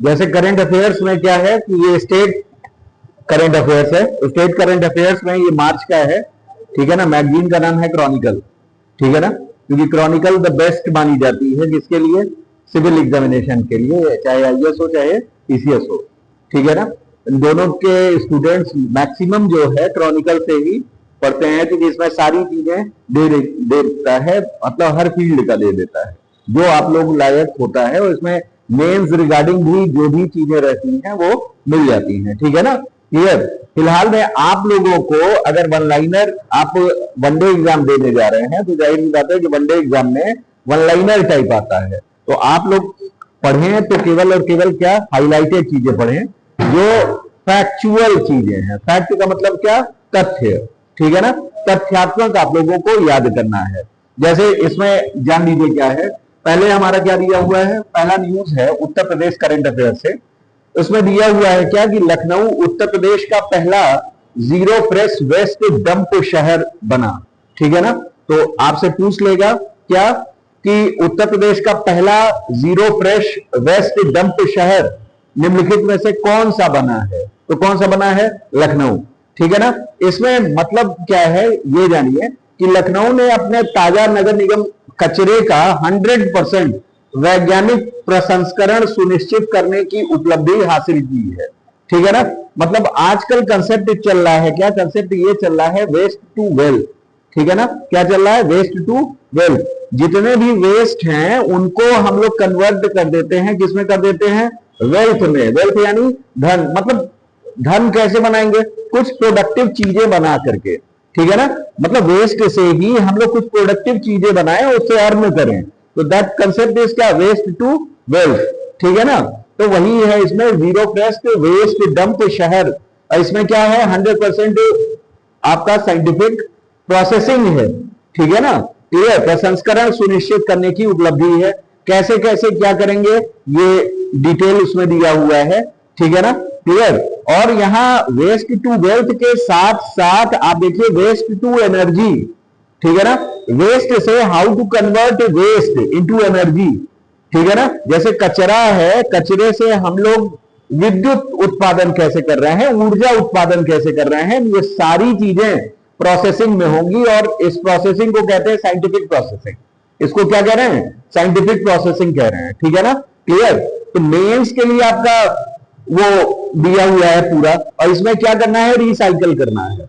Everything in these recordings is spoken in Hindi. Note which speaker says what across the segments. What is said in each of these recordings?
Speaker 1: जैसे करंट अफेयर्स में क्या है कि ये स्टेट करंट अफेयर्स है, स्टेट करंट अफेयर्स में ये मार्च का है, ठीक है ना। मैगजीन का नाम है क्रॉनिकल, ठीक है ना, क्योंकि क्रॉनिकल द बेस्ट मानी जाती है किसके लिए, सिविल एग्जामिनेशन के लिए, चाहे आईएएस हो चाहे पीसीएस हो, ठीक है ना। इन दोनों के स्टूडेंट्स मैक्सिमम जो है क्रॉनिकल से ही पढ़ते हैं, क्योंकि इसमें सारी चीजें दे देता है, मतलब हर फील्ड का दे देता है जो आप लोग लायक होता है, और इसमें मेंस रिगार्डिंग भी जो भी चीजें रहती हैं वो मिल जाती हैं, ठीक है ना। क्लियर। फिलहाल में आप लोगों को अगर वन लाइनर, आप वनडे एग्जाम देने जा रहे हैं तो जाहिर सी बात है कि वनडे एग्जाम में वन लाइनर टाइप आता है, तो आप लोग पढ़ें तो केवल और केवल क्या, हाईलाइटेड चीजें पढ़ें जो फैक्चुअल चीजें हैं। फैक्ट का मतलब क्या, तथ्य, ठीक है ना, तथ्यात्मक आप लोगों को याद करना है। जैसे इसमें जान लीजिए क्या है, पहले हमारा क्या दिया हुआ है, पहला न्यूज है उत्तर प्रदेश करंट अफेयर से, उसमें दिया हुआ है क्या कि लखनऊ उत्तर प्रदेश का पहला जीरो फ्रेश वेस्ट डंप शहर बना, ठीक है ना। तो आपसे पूछ लेगा क्या कि उत्तर प्रदेश का पहला जीरो फ्रेश वेस्ट डंप शहर निम्नलिखित में से कौन सा बना है, तो कौन सा बना है, लखनऊ, ठीक है ना। इसमें मतलब क्या है ये जानिए कि लखनऊ ने अपने ताजा नगर निगम कचरे का 100% वैज्ञानिक प्रसंस्करण सुनिश्चित करने की उपलब्धि हासिल की है, ठीक है ना। मतलब आजकल कंसेप्ट चल रहा है, क्या कंसेप्ट ये चल रहा है, वेस्ट टू वेल्थ, ठीक है ना। क्या चल रहा है, वेस्ट टू वेल्थ। जितने भी वेस्ट हैं उनको हम लोग कन्वर्ट कर देते हैं, किसमें कर देते हैं, वेल्थ में। वेल्थ यानी धन, मतलब धन कैसे बनाएंगे, कुछ प्रोडक्टिव चीजें बना करके, ठीक है ना। मतलब वेस्ट से ही हम लोग कुछ प्रोडक्टिव चीजें बनाएं और उससे अर्न करें, तो दैट कंसेप्ट इज क्या, वेस्ट टू वेल्थ, ठीक है ना। तो वही है इसमें जीरो फ्रेश वेस्ट डंप शहर, इसमें क्या है, 100% आपका साइंटिफिक प्रोसेसिंग है, ठीक है ना। क्लियर, प्रसंस्करण सुनिश्चित करने की उपलब्धि है। कैसे कैसे क्या करेंगे ये डिटेल उसमें दिया हुआ है, ठीक है ना। क्लियर। और यहां वेस्ट टू वेल्थ के साथ साथ आप देखिए वेस्ट टू एनर्जी, ठीक है ना। वेस्ट से how to convert waste into energy, ठीक है ना। जैसे कचरा है, कचरे से हम लोग विद्युत उत्पादन कैसे कर रहे हैं, ऊर्जा उत्पादन कैसे कर रहे हैं, ये सारी चीजें प्रोसेसिंग में होंगी, और इस प्रोसेसिंग को कहते हैं साइंटिफिक प्रोसेसिंग। इसको क्या कह रहे हैं, साइंटिफिक प्रोसेसिंग कह रहे हैं, ठीक है ना। क्लियर। तो मेंस के लिए आपका वो दिया हुआ है पूरा, और इसमें क्या करना है, रिसाइकल करना है।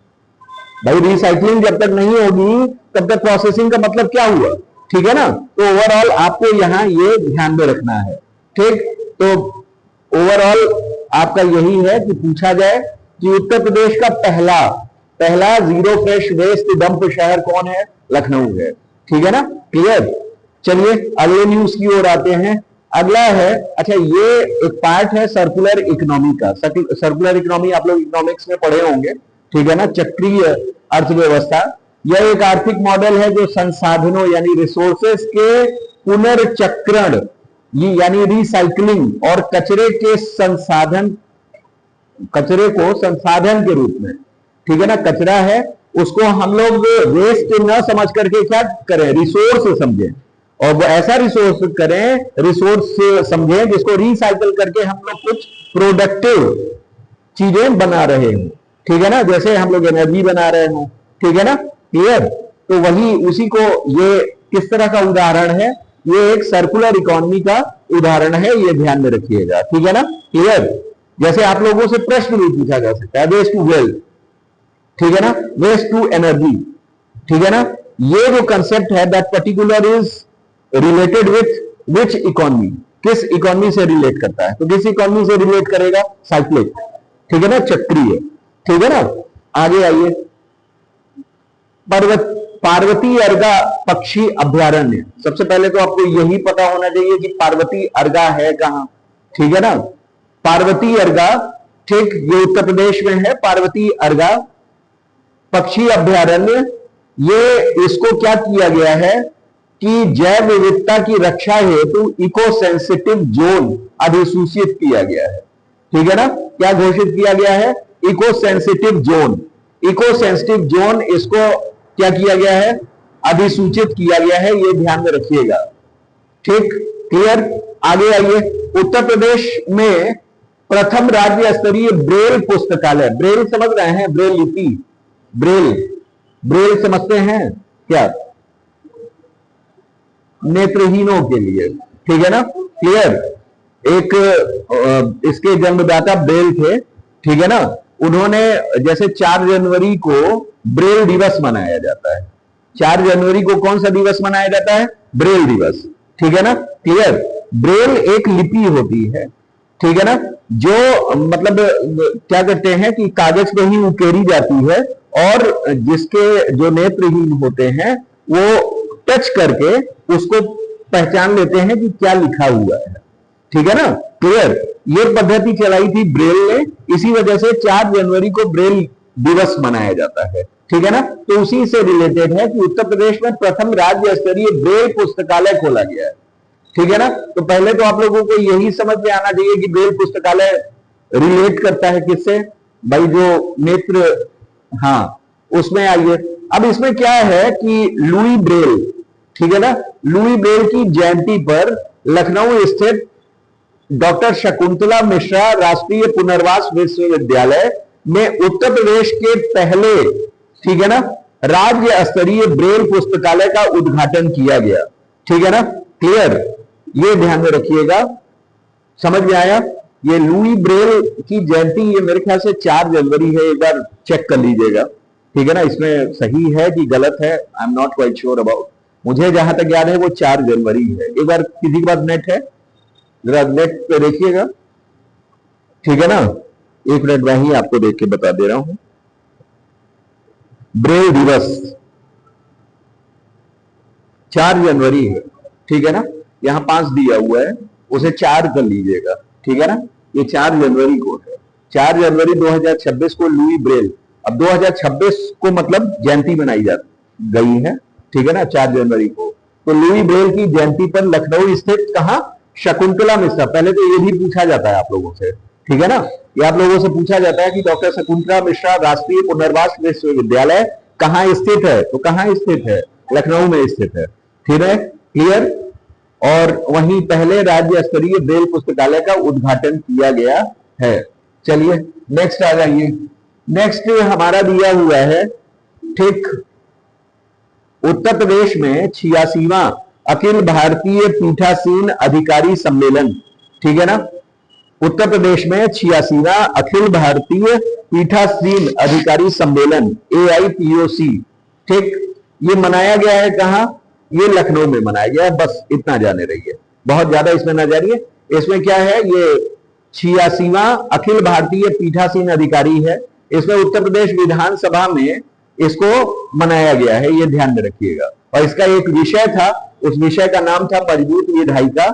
Speaker 1: भाई रिसाइकलिंग जब तक नहीं होगी तब तक प्रोसेसिंग का मतलब क्या हुआ, ठीक है ना। तो ओवरऑल आपको यहां ये ध्यान में रखना है, ठीक। तो ओवरऑल आपका यही है कि पूछा जाए कि उत्तर प्रदेश का पहला पहला जीरो फ्रेश वेस्ट डंप शहर कौन है, लखनऊ है, ठीक है ना। क्लियर। चलिए अगले न्यूज की ओर आते हैं। अगला है, अच्छा ये एक पार्ट है सर्कुलर इकोनॉमी का। सर्कुलर इकोनॉमी आप लोग इकोनॉमिक्स में पढ़े होंगे, ठीक है ना, चक्रीय अर्थव्यवस्था। यह एक आर्थिक मॉडल है जो संसाधनों यानी रिसोर्सेस के पुनर्चक्रण यानी रिसाइकलिंग और कचरे को संसाधन के रूप में, ठीक है ना। कचरा है उसको हम लोग वेस्ट न समझ करके क्या करें, रिसोर्स समझें, और वो ऐसा रिसोर्स करें, रिसोर्स समझें जिसको रिसाइकल करके हम लोग कुछ प्रोडक्टिव चीजें बना रहे हो, ठीक है ना। जैसे हम लोग एनर्जी बना रहे हो, ठीक है ना। क्लियर। तो वही उसी को, ये किस तरह का उदाहरण है, ये एक सर्कुलर इकोनॉमी का उदाहरण है, ये ध्यान में रखिएगा, ठीक है ना। क्लियर। जैसे आप लोगों से प्रश्न भी पूछा जा सकता है, वेस्ट टू वेल्थ, ठीक है ना, वेस्ट टू एनर्जी, ठीक है ना। ये जो कंसेप्ट है that particular is related with which economy, किस इकोनॉमी से रिलेट करता है, तो किस इकोनॉमी से रिलेट करेगा, साइक्लिक, ठीक है ना, चक्रीय, ठीक है ना। आगे आइए, पार्वती अर्गा पक्षी अभ्यारण्य। सबसे पहले तो आपको यही पता होना चाहिए कि पार्वती अर्गा है कहां, ठीक है ना। पार्वती अर्गा, ठीक, ये उत्तर प्रदेश में है, पार्वती अर्गा पक्षी अभ्यारण्य। ये इसको क्या किया गया है कि जैव विविधता की रक्षा हेतु इको सेंसिटिव जोन अधिसूचित किया गया है, ठीक है ना। क्या घोषित किया गया है, eco sensitive zone. Eco sensitive zone इसको क्या किया गया है, अधिसूचित किया गया है, ये ध्यान में रखिएगा, ठीक। क्लियर। आगे आइए, उत्तर प्रदेश में प्रथम राज्य स्तरीय ब्रेल पुस्तकालय, ब्रेल समझ रहे हैं, ब्रेल लिपि, ब्रेल, ब्रेल समझते हैं क्या, नेत्रहीनों के लिए, ठीक है ना, क्लियर। एक इसके जन्मदाता ब्रेल थे, ठीक है ना, उन्होंने जैसे 4 जनवरी को ब्रेल दिवस मनाया जाता है, 4 जनवरी को कौन सा दिवस मनाया जाता है, ब्रेल दिवस, ठीक है ना, क्लियर। ब्रेल एक लिपि होती है, ठीक है ना, जो मतलब क्या करते हैं कि कागज पे ही उकेरी जाती है और जिसके जो नेत्रहीन होते हैं वो टच करके उसको पहचान लेते हैं कि क्या लिखा हुआ है, ठीक है ना, क्लियर। ये पद्धति चलाई थी ब्रेल ने, इसी वजह से 4 जनवरी को ब्रेल दिवस मनाया जाता है, ठीक है ना। तो उसी से रिलेटेड है कि उत्तर प्रदेश में प्रथम राज्य स्तरीय ब्रेल पुस्तकालय खोला गया है, ठीक है ना। तो पहले तो आप लोगों को यही समझ में आना चाहिए कि ब्रेल पुस्तकालय रिलेट करता है किससे, भाई जो नेत्र, हाँ उसमें आइए। अब इसमें क्या है कि लुई ब्रेल, ठीक है ना, लुई ब्रेल की जयंती पर लखनऊ स्थित डॉक्टर शकुंतला मिश्रा राष्ट्रीय पुनर्वास विश्वविद्यालय में उत्तर प्रदेश के पहले, ठीक है ना, राज्य स्तरीय ब्रेल पुस्तकालय का उद्घाटन किया गया, ठीक है ना, क्लियर। ये ध्यान में रखिएगा, समझ में आया। ये लुई ब्रेल की जयंती ये मेरे ख्याल से 4 जनवरी है, एक बार चेक कर लीजिएगा, ठीक है ना, इसमें सही है कि गलत है, I am not quite sure about, मुझे जहां तक याद है वो 4 जनवरी है। एक बार किसी के पास नेट है, जरा नेट पे देखिएगा, ठीक है ना, 1 मिनट मैं ही आपको देख के बता दे रहा हूं। ब्रेल दिवस 4 जनवरी है, ठीक है ना, यहां 5 दिया हुआ है, उसे 4 कर लीजिएगा, ठीक है ना, ये 4 जनवरी को है, 4 जनवरी 2026 को लुई ब्रेल, अब 2026 को मतलब जयंती मनाई जा गई है, ठीक है ना, 4 जनवरी को। तो लुई ब्रेल की जयंती पर लखनऊ स्थित कहां, शकुंतला मिश्रा, पहले तो ये भी पूछा जाता है आप लोगों से, ठीक है ना, ये आप लोगों से पूछा जाता है कि डॉक्टर शकुंतला मिश्रा राष्ट्रीय पुनर्वास विश्वविद्यालय कहां स्थित है, तो कहां स्थित है, लखनऊ में स्थित है, ठीक है, क्लियर। और वहीं पहले राज्य स्तरीय ब्रेल पुस्तकालय का उद्घाटन किया गया है। चलिए नेक्स्ट आ जाइए, नेक्स्ट हमारा दिया हुआ है, ठीक, उत्तर प्रदेश में 86वां अखिल भारतीय पीठासीन अधिकारी सम्मेलन, ठीक है ना, उत्तर प्रदेश में 86वां अखिल भारतीय पीठासीन अधिकारी सम्मेलन AIPOC, ठीक, ये मनाया गया है कहां, ये लखनऊ में मनाया गया है, बस इतना जाने रहिए, बहुत ज्यादा इसमें ना जानिए। इसमें क्या है, ये 86वां अखिल भारतीय पीठासीन अधिकारी है, इसमें उत्तर प्रदेश विधानसभा में इसको मनाया गया है, ये ध्यान में रखिएगा। और इसका एक विषय था, उस विषय का नाम था मजबूत विधायिका,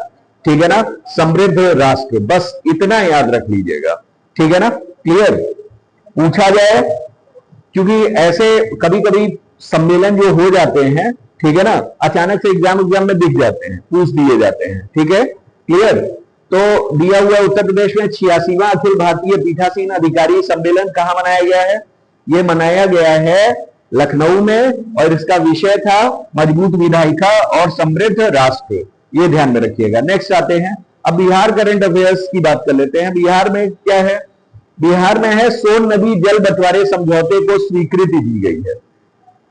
Speaker 1: ठीक है ना, समृद्ध राष्ट्र, बस इतना याद रख लीजिएगा, ठीक है ना, क्लियर। पूछा जाए, क्योंकि ऐसे कभी कभी सम्मेलन जो हो जाते हैं, ठीक है ना, अचानक से एग्जाम में दिख जाते हैं, पूछ दिए जाते हैं, ठीक है, क्लियर। तो दिया हुआ उत्तर प्रदेश में 86वां अखिल भारतीय पीठासीन अधिकारी सम्मेलन कहां मनाया गया है, ये मनाया गया है लखनऊ में, और इसका विषय था मजबूत विधायिका और समृद्ध राष्ट्र, ये ध्यान में रखिएगा। नेक्स्ट आते हैं, अब बिहार करंट अफेयर्स की बात कर लेते हैं। बिहार में क्या है, बिहार में है सोन नदी जल बंटवारे समझौते को स्वीकृति दी गई है।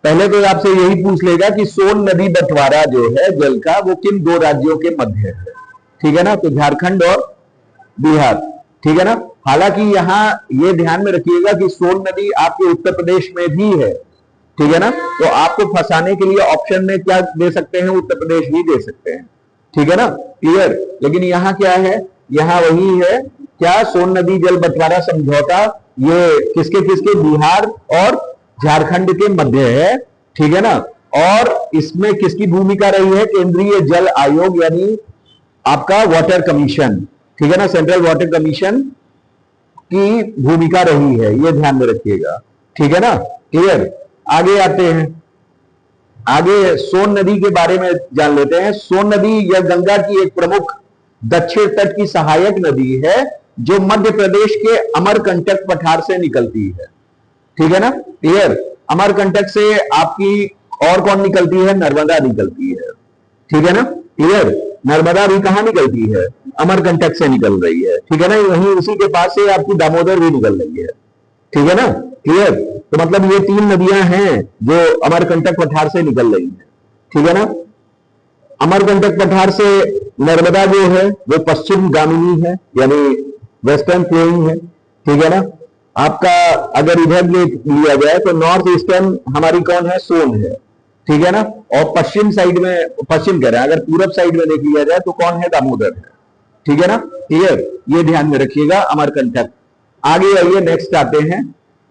Speaker 1: पहले तो आपसे यही पूछ लेगा कि सोन नदी बंटवारा जो है जल का, वो किन 2 राज्यों के मध्य है, ठीक है ना, तो झारखंड और बिहार, ठीक है ना। हालांकि यहां ये ध्यान में रखिएगा कि सोन नदी आपके उत्तर प्रदेश में भी है, ठीक है ना, तो आपको फंसाने के लिए ऑप्शन में क्या दे सकते हैं, उत्तर प्रदेश भी दे सकते हैं, ठीक है ना, क्लियर। लेकिन यहां क्या है, यहां वही है क्या, सोन नदी जल बंटवारा समझौता, ये किसके किसके, बिहार और झारखंड के मध्य है, ठीक है ना। और इसमें किसकी भूमिका रही है, केंद्रीय जल आयोग यानी आपका वाटर कमीशन, ठीक है ना, सेंट्रल वाटर कमीशन की भूमिका रही है, ये ध्यान में रखिएगा, ठीक है ना, क्लियर। आगे आते हैं, आगे सोन नदी के बारे में जान लेते हैं। सोन नदी यह गंगा की एक प्रमुख दक्षिण तट की सहायक नदी है जो मध्य प्रदेश के अमरकंटक पठार से निकलती है, ठीक है ना, क्लियर। अमरकंटक से आपकी और कौन निकलती है, नर्मदा निकलती है, ठीक है ना, क्लियर। नर्मदा भी कहाँ निकलती है, अमरकंटक से निकल रही है, ठीक है ना। वहीं उसी के पास से आपकी दामोदर भी निकल रही है, ठीक है ना, क्लियर। तो मतलब ये तीन नदियां हैं जो अमरकंटक पठार से निकल रही हैं, ठीक है ना। अमरकंटक पठार से नर्मदा जो है वो पश्चिम गामिनी है, यानी वेस्टर्न फ्लोइंग है, ठीक है ना। आपका अगर इधर लिया जाए तो नॉर्थ ईस्टर्न हमारी कौन है, सोन है, ठीक है ना। और पश्चिम साइड में, पश्चिम कह रहे हैं, अगर पूरब साइड में देख लिया जाए तो कौन है, दामोदर है, ठीक है ना, क्लियर। ये ध्यान में रखिएगा, अमरकंटक। आगे आइए, नेक्स्ट आते हैं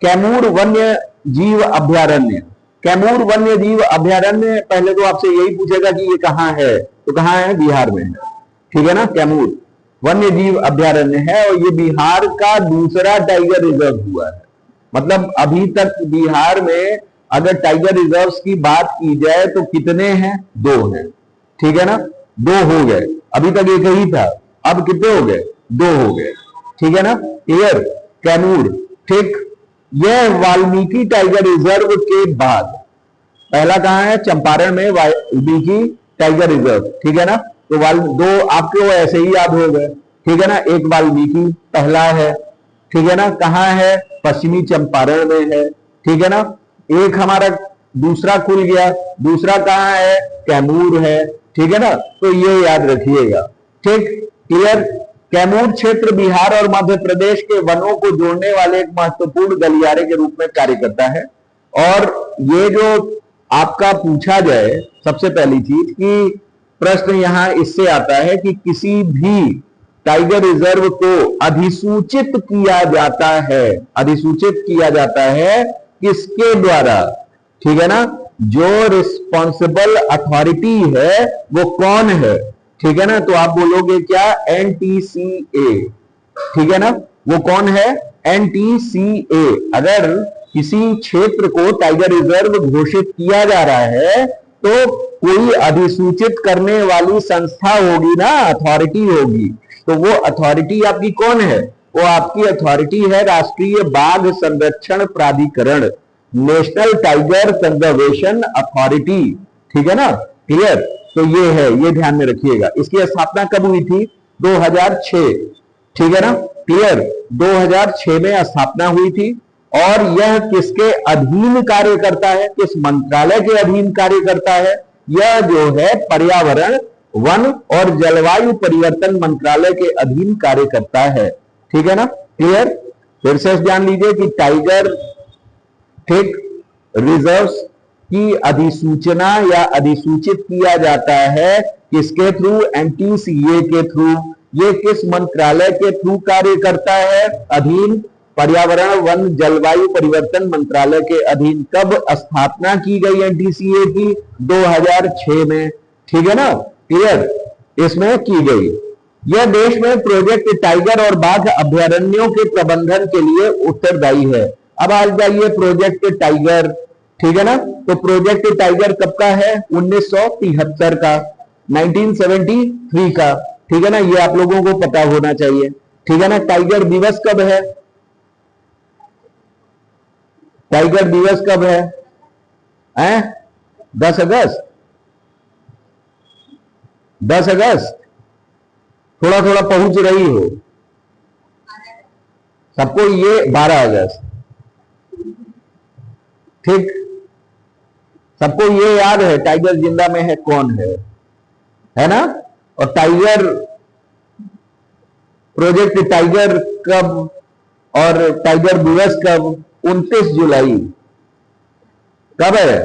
Speaker 1: कैमूर वन्य जीव अभ्यारण्य। कैमूर वन्य जीव अभ्यारण्य पहले तो आपसे यही पूछेगा कि ये कहां है, तो कहां है, बिहार में है, ठीक है ना। कैमूर वन्य जीव अभ्यारण्य है और ये बिहार का दूसरा टाइगर रिजर्व हुआ है। मतलब अभी तक बिहार में अगर टाइगर रिजर्व्स की बात की जाए तो कितने हैं, 2 हैं, ठीक है ना, 2 हो गए, अभी तक एक ही था, अब कितने हो गए, 2 हो गए, ठीक है ना, क्लियर। कैमूर, ठीक। यह वाल्मीकि टाइगर रिजर्व के बाद पहला कहां है, चंपारण में वाल्मीकि टाइगर रिजर्व, ठीक है ना। तो 2 आपको ऐसे ही याद हो गए, ठीक है ना। एक वाल्मीकि पहला है, ठीक है ना, कहां है, पश्चिमी चंपारण में है, ठीक है ना। एक हमारा दूसरा खुल गया, दूसरा कहां है, कैमूर है, ठीक है ना। तो ये याद रखिएगा, ठीक, क्लियर। कैमूर क्षेत्र बिहार और मध्य प्रदेश के वनों को जोड़ने वाले एक महत्वपूर्ण गलियारे के रूप में कार्य करता है। और ये जो आपका पूछा जाए, सबसे पहली चीज कि प्रश्न यहां इससे आता है कि किसी भी टाइगर रिजर्व को अधिसूचित किया जाता है, अधिसूचित किया जाता है किसके द्वारा, ठीक है ना। जो रिस्पॉन्सिबल अथॉरिटी है वो कौन है, ठीक है ना। तो आप बोलोगे क्या, एनटीसीए, ठीक है ना। वो कौन है, एनटीसीए। अगर किसी क्षेत्र को टाइगर रिजर्व घोषित किया जा रहा है तो कोई अधिसूचित करने वाली संस्था होगी ना, अथॉरिटी होगी। तो वो अथॉरिटी आपकी कौन है, वो आपकी अथॉरिटी है राष्ट्रीय बाघ संरक्षण प्राधिकरण, नेशनल टाइगर कंजर्वेशन अथॉरिटी, ठीक है ना, क्लियर। तो ये है, ये ध्यान में रखिएगा। इसकी स्थापना कब हुई थी, 2006, ठीक है ना, क्लियर। 2006 में स्थापना हुई थी। और यह किसके अधीन कार्य करता है, किस मंत्रालय के अधीन कार्य करता है, यह जो है पर्यावरण, वन और जलवायु परिवर्तन मंत्रालय के अधीन कार्य करता है, ठीक है ना, क्लियर। फिर से जान लीजिए कि टाइगर, ठीक, रिजर्व्स की अधिसूचना या अधिसूचित किया जाता है किसके थ्रू, एनटीसीए के थ्रू। ये किस मंत्रालय के थ्रू कार्य करता है, अधीन पर्यावरण वन जलवायु परिवर्तन मंत्रालय के अधीन। कब स्थापना की गई एनटीसीए की, 2006 में, ठीक है ना, क्लियर, इसमें की गई। यह देश में प्रोजेक्ट टाइगर और बाघ अभ्यारण्यों के प्रबंधन के लिए उत्तरदायी है। अब आ जाइए प्रोजेक्ट टाइगर, ठीक है ना। तो प्रोजेक्ट टाइगर कब का है, 1973 का, 1973 का, ठीक है ना। ये आप लोगों को पता होना चाहिए, ठीक है ना। टाइगर दिवस कब है, टाइगर दिवस कब है, 10 अगस्त, 10 अगस्त, थोड़ा थोड़ा पहुंच रही हो सबको, ये 12 अगस्त, ठीक। सबको ये याद है टाइगर जिंदा में है कौन है ना। और टाइगर, प्रोजेक्ट टाइगर कब और टाइगर दिवस कब, 29 जुलाई, कब है,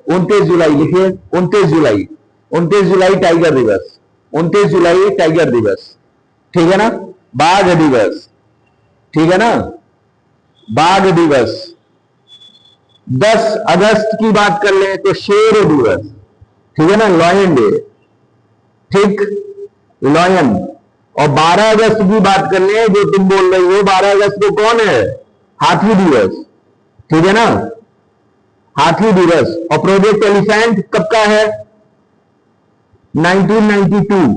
Speaker 1: 29 जुलाई, लिखिए 29 जुलाई, 29 जुलाई टाइगर दिवस, 29 जुलाई टाइगर दिवस, ठीक है ना। बाघ दिवस, ठीक है ना, बाघ दिवस। 10 अगस्त की बात कर ले तो शेर दिवस, ठीक है ना, लॉयन डे, ठीक, लॉयन। और 12 अगस्त की बात कर ले, जो तुम बोल रहे हो 12 अगस्त को कौन है, हाथी दिवस, ठीक है ना, हाथी दिवस। और प्रोजेक्ट एलिफेंट कब का है, 1992,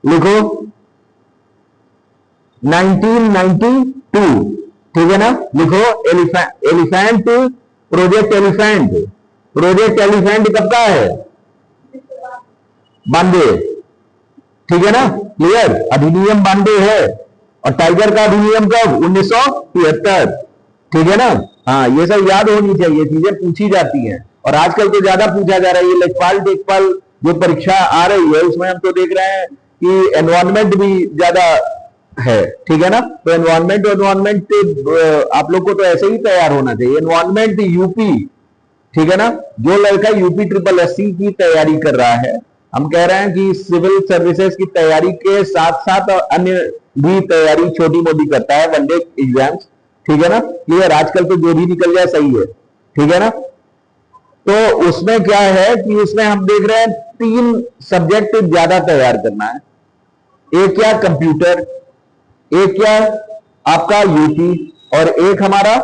Speaker 1: लिखो 1992, ठीक है ना, लिखो elephant, project elephant, project elephant कब का है, 92, ठीक है ना, क्लियर। अधिनियम 92 है और टाइगर का अधिनियम कब, 1973। ठीक है ना। हाँ, ये सब याद होनी चाहिए, चीजें पूछी जाती हैं और आजकल तो ज्यादा पूछा जा रहा है। ये लेखपाल टेकपाल जो परीक्षा आ रही है उसमें हम तो देख रहे हैं कि एनवायरमेंट भी ज्यादा है। ठीक है ना। तो एनवायरमेंट आप लोग को तो ऐसे ही तैयार होना चाहिए। एनवायरमेंट यूपी, ठीक है ना। जो लड़का यूपी ट्रिपल एससी की तैयारी कर रहा है, हम कह रहे हैं कि सिविल सर्विसेज की तैयारी के साथ साथ अन्य भी तैयारी छोटी मोटी करता है, वनडे एग्जाम्स। ठीक है ना, क्लियर। आजकल तो जो भी निकल जाए सही है। ठीक है ना। तो उसमें क्या है कि उसमें हम देख रहे हैं 3 सब्जेक्ट ज्यादा तैयार करना है। एक क्या, कंप्यूटर, एक क्या आपका यूपी, और एक हमारा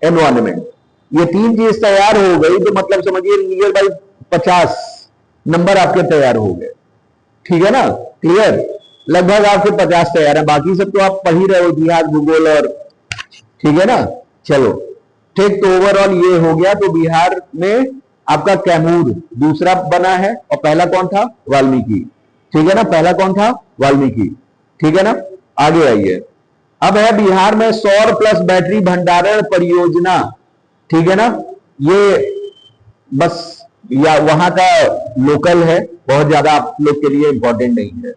Speaker 1: एनवायरमेंट। ये 3 चीज तैयार हो गई तो मतलब समझिए नियर बाई 50 नंबर आपके तैयार हो गए। ठीक है ना, क्लियर। लगभग आपके 50 तैयार है, बाकी सब तो आप पढ़ ही रहे हो, इतिहास भूगोल और, ठीक है ना। चलो ठीक, तो ओवरऑल ये हो गया। तो बिहार में आपका कैमूर दूसरा बना है और पहला कौन था, वाल्मीकि। ठीक है ना, पहला कौन था, वाल्मीकि। ठीक है ना। आगे आइए, अब है बिहार में सौर प्लस बैटरी भंडारण परियोजना। ठीक है ना। ये बस या वहां का लोकल है, बहुत ज्यादा आप लोग के लिए इंपॉर्टेंट नहीं है।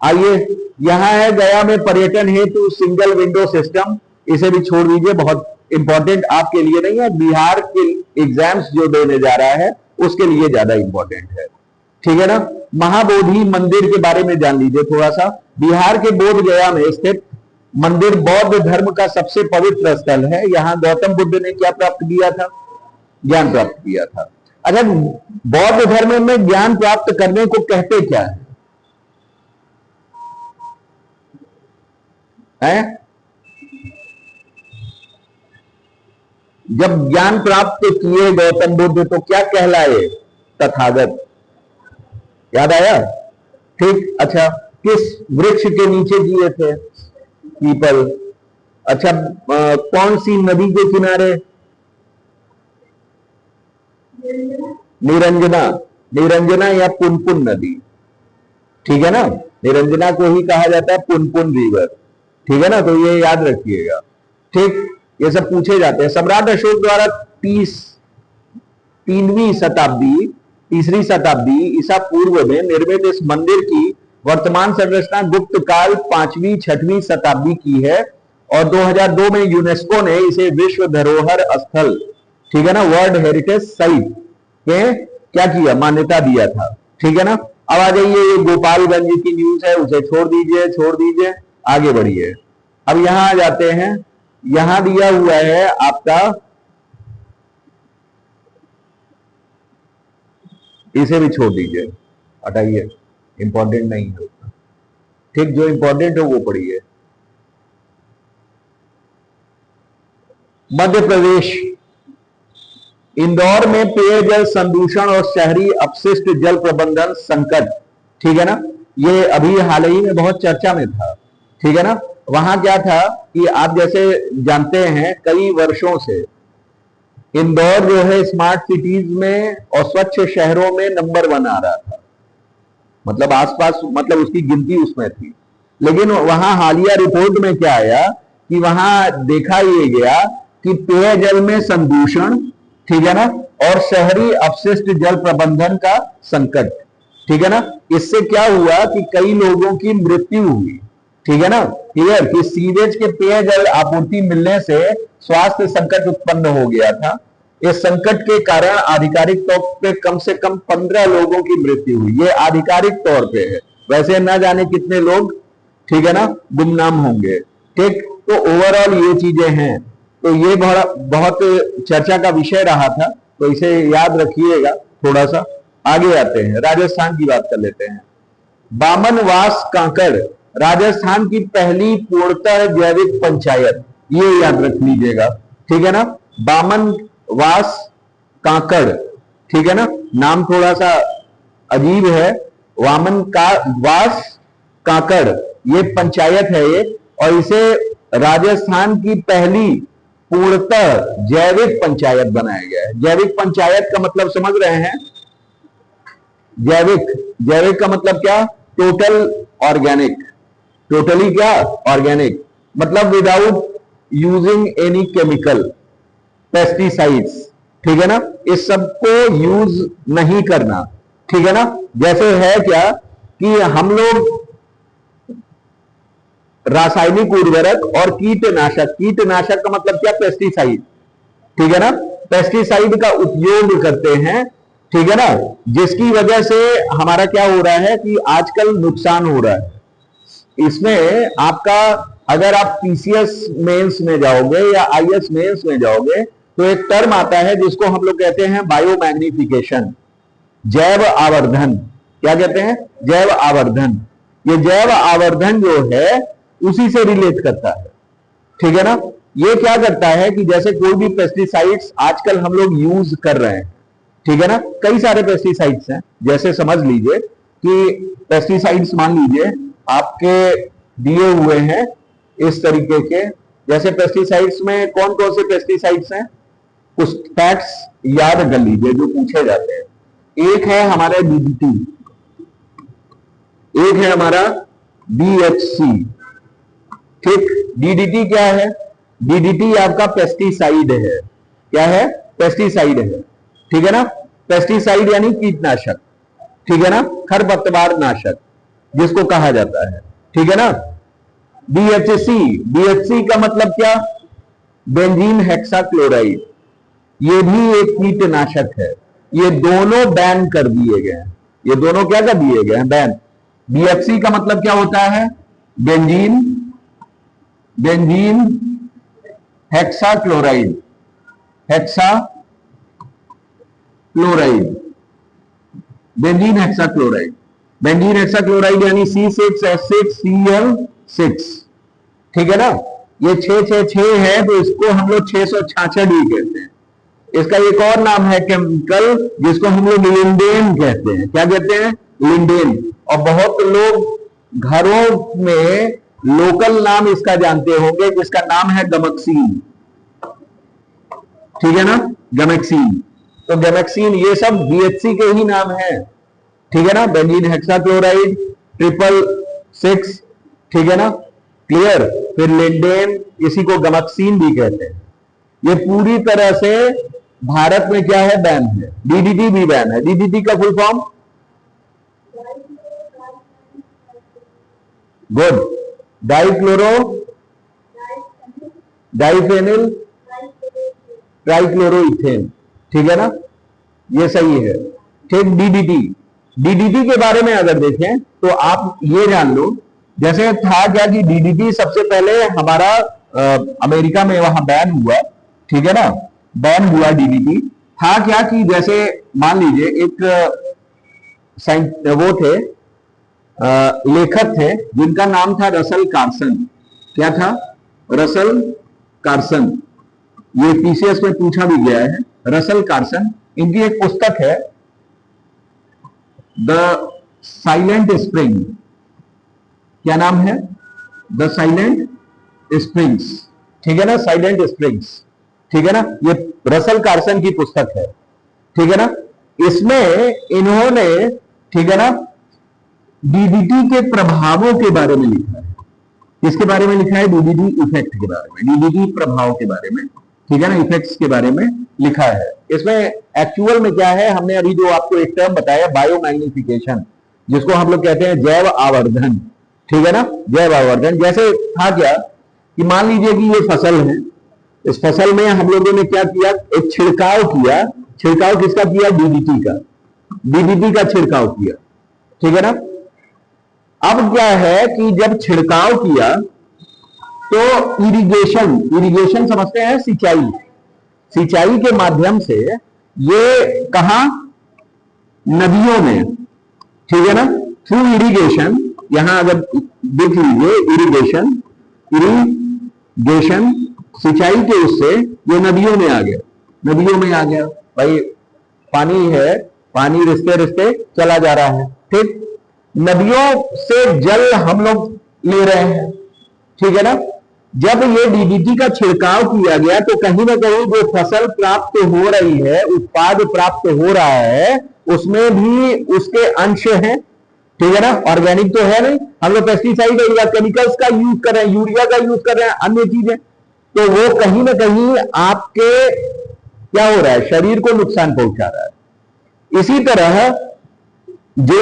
Speaker 1: आइए, यहां है गया में पर्यटन हेतु सिंगल विंडो सिस्टम। इसे भी छोड़ दीजिए, बहुत इंपॉर्टेंट आपके लिए नहीं है, बिहार के एग्जाम्स जो देने जा रहा है उसके लिए ज्यादा इंपॉर्टेंट है। ठीक है ना। महाबोधि मंदिर के बारे में जान लीजिए थोड़ा सा। बिहार के बोध गया में स्थित मंदिर बौद्ध धर्म का सबसे पवित्र स्थल है। यहां गौतम बुद्ध ने क्या प्राप्त किया था, ज्ञान प्राप्त किया था। अच्छा, बौद्ध धर्म में ज्ञान प्राप्त करने को कहते क्या है? जब ज्ञान प्राप्त किए गौतम बुद्ध तो क्या कहलाए, तथागत। याद आया? ठीक। अच्छा, किस वृक्ष के नीचे किए थे, पीपल। अच्छा, कौन सी नदी के किनारे, निरंजना। निरंजना या पुनपुन नदी। ठीक है ना, निरंजना को ही कहा जाता है पुनपुन रिवर। ठीक है ना, तो ये याद रखिएगा। ठीक, ये सब पूछे जाते हैं। सम्राट अशोक द्वारा 3वीं शताब्दी ईसा पूर्व में निर्मित इस मंदिर की वर्तमान संरचना गुप्त काल 5वीं 6वीं शताब्दी की है और 2002 में यूनेस्को ने इसे विश्व धरोहर स्थल, ठीक है ना, वर्ल्ड हेरिटेज साइट के क्या किया, मान्यता दिया था। ठीक है ना। अब आ जाइए, ये गोपालगंज की न्यूज है, उसे छोड़ दीजिए, आगे बढ़िए। अब यहां आ जाते हैं, यहां दिया हुआ है आपका, इसे भी छोड़ दीजिए, हटाइए, इंपॉर्टेंट नहीं है उतना। ठीक, जो इंपॉर्टेंट है वो पढ़िए। मध्य प्रदेश, इंदौर में पेयजल संदूषण और शहरी अपशिष्ट जल प्रबंधन संकट। ठीक है ना, ये अभी हाल ही में बहुत चर्चा में था। ठीक है ना। वहां क्या था कि आप जैसे जानते हैं कई वर्षों से इंदौर जो है स्मार्ट सिटीज में और स्वच्छ शहरों में नंबर 1 आ रहा था, मतलब आसपास, मतलब उसकी गिनती उसमें थी। लेकिन वहां हालिया रिपोर्ट में क्या आया कि वहां देखा ये गया कि पेयजल में संदूषण, ठीक है ना, और शहरी अपशिष्ट जल प्रबंधन का संकट। ठीक है ना। इससे क्या हुआ कि कई लोगों की मृत्यु हुई। ठीक है ना, क्लियर, कि सीवेज के पेयजल आपूर्ति मिलने से स्वास्थ्य संकट उत्पन्न हो गया था। इस संकट के कारण आधिकारिक तौर पे कम से कम 15 लोगों की मृत्यु हुई। ये आधिकारिक तौर पे है, वैसे ना जाने कितने लोग, ठीक है ना, गुमनाम होंगे। ठीक, तो ओवरऑल ये चीजें हैं। तो ये बहुत चर्चा का विषय रहा था, तो इसे याद रखिएगा थोड़ा सा। आगे आते हैं, राजस्थान की बात कर लेते हैं। बामनवास कांकड़ राजस्थान की पहली पूर्णतः जैविक पंचायत, ये याद रख लीजिएगा। ठीक है ना, बामनवास कांकड़। ठीक है ना, नाम थोड़ा सा अजीब है, वामन का वास कांकड़, ये पंचायत है ये, और इसे राजस्थान की पहली पूर्णतः जैविक पंचायत बनाया गया है। जैविक पंचायत का मतलब समझ रहे हैं? जैविक, जैविक का मतलब क्या, टोटल ऑर्गेनिक, टोटली क्या ऑर्गेनिक, मतलब without using any chemical, pesticides, ठीक है ना, इस सब को यूज नहीं करना, ठीक है ना। जैसे है क्या कि हम लोग रासायनिक उर्वरक और कीटनाशक, कीटनाशक का मतलब क्या, पेस्टिसाइड, ठीक है ना, पेस्टिसाइड का उपयोग करते हैं, ठीक है ना, जिसकी वजह से हमारा क्या हो रहा है कि आजकल नुकसान हो रहा है। इसमें आपका, अगर आप पीसीएस मेंस में जाओगे या आईएएस मेंस में जाओगे तो एक टर्म आता है जिसको हम लोग कहते हैं बायोमैग्निफिकेशन, जैव आवर्धन। क्या कहते हैं, जैव आवर्धन। ये जैव आवर्धन जो है उसी से रिलेट करता है, ठीक है ना। ये क्या करता है कि जैसे कोई भी पेस्टिसाइड्स आजकल हम लोग यूज कर रहे हैं, ठीक है ना, कई सारे पेस्टिसाइड्स हैं, जैसे समझ लीजिए कि पेस्टिसाइड्स मान लीजिए आपके दिए हुए हैं इस तरीके के, जैसे पेस्टिसाइड्स में कौन कौन से पेस्टिसाइड्स हैं, कुछ फैक्ट्स याद कर लीजिए जो पूछे जाते हैं। एक है हमारा डीडीटी, एक है हमारा बीएचसी, ठीक। डीडीटी क्या है, डीडीटी आपका पेस्टिसाइड है, क्या है, पेस्टिसाइड है, ठीक है ना, पेस्टिसाइड यानी कीटनाशक, ठीक है ना, खरपतवार नाशक जिसको कहा जाता है, ठीक है ना। बीएचसी, बीएचसी का मतलब क्या, बेंजीन हेक्साक्लोराइड, ये भी एक कीटनाशक है। ये दोनों बैन कर दिए गए हैं, ये दोनों क्या कर दिए गए हैं, बैन। बीएचसी का मतलब क्या होता है, benzene, benzene hexachloride, hexachloride, benzene hexachloride, benzene hexachloride यानी C6H6Cl6, ठीक है ना। ये 666 है तो इसको हम लोग 666 भी कहते हैं। इसका एक और नाम है केमिकल जिसको हम लोग लिंडेन कहते हैं, क्या कहते हैं, लिंडेन। और बहुत लोग घरों में लोकल नाम इसका जानते होंगे जिसका नाम है गमक्सीन, ठीक है ना, गमेक्सीन। तो गमेक्सीन ये सब बीएचसी के ही नाम है, ठीक है ना, बेंजीन हेक्साक्लोराइड, 666, ठीक है ना, क्लियर। फिर लिंडेन, इसी को गमक्सीन भी कहते हैं। ये पूरी तरह से भारत में क्या है, बैन है। डीडीटी भी बैन है। डीडीटी का full form, good, dichloro, diphenyl trichloroethane, ठीक है ना, ये सही है, ठीक। डीडीटी, डीडीटी के बारे में अगर देखें तो आप ये जान लो, जैसे था क्या कि डीडीटी सबसे पहले हमारा अमेरिका में वहां बैन हुआ, ठीक है ना, बैन हुआ डीडीटी। था क्या कि जैसे मान लीजिए एक वो थे, लेखक थे जिनका नाम था रसल कार्सन। क्या था, रसल कार्सन। ये पीसीएस में पूछा भी गया है, रसल कार्सन। इनकी एक पुस्तक है द साइलेंट स्प्रिंग, क्या नाम है, द साइलेंट स्प्रिंग्स, ठीक है ना, साइलेंट स्प्रिंग्स, ठीक है ना, ये रसल कार्सन की पुस्तक है, ठीक है ना। इसमें इन्होंने, ठीक है ना, डीडीटी के प्रभावों के बारे में लिखा है। किसके बारे में लिखा है, डीडीटी इफेक्ट के बारे में, डीडीटी प्रभाव के बारे में, ठीक है ना, इफेक्ट्स के बारे में लिखा है। इसमें एक्चुअल में क्या है, हमने अभी जो आपको एक टर्म बताया बायोमैग्निफिकेशन, जिसको हम लोग कहते हैं जैव आवर्धन, ठीक है ना, जैव आवर्धन। जैसे था क्या कि मान लीजिए कि ये फसल है, इस फसल में हम लोगों ने क्या किया, एक छिड़काव किया। छिड़काव किसका किया, डीडीटी का, डीडीटी का छिड़काव किया, ठीक है ना। अब क्या है कि जब छिड़काव किया तो इरिगेशन, इरिगेशन समझते हैं, सिंचाई, सिंचाई के माध्यम से ये कहां, नदियों में, ठीक है ना, थ्रू इरिगेशन। यहां अगर देख लीजिए, इरिगेशन, इरिगेशन सिंचाई के उससे ये नदियों में आ गया, नदियों में आ गया। भाई पानी है, पानी रिश्ते रिश्ते चला जा रहा है, ठीक। नदियों से जल हम लोग ले रहे हैं, ठीक है ना। जब ये डीडीटी का छिड़काव किया गया तो कहीं ना कहीं जो फसल प्राप्त हो रही है, उत्पाद प्राप्त हो रहा है, उसमें भी उसके अंश हैं, ठीक है ना। ऑर्गेनिक तो है नहीं, हम लोग पेस्टिसाइड या केमिकल्स का यूज कर रहे हैं, यूरिया का यूज कर रहे हैं, अन्य चीजें, तो वो कहीं ना कहीं आपके क्या हो रहा है, शरीर को नुकसान पहुंचा रहा है। इसी तरह जो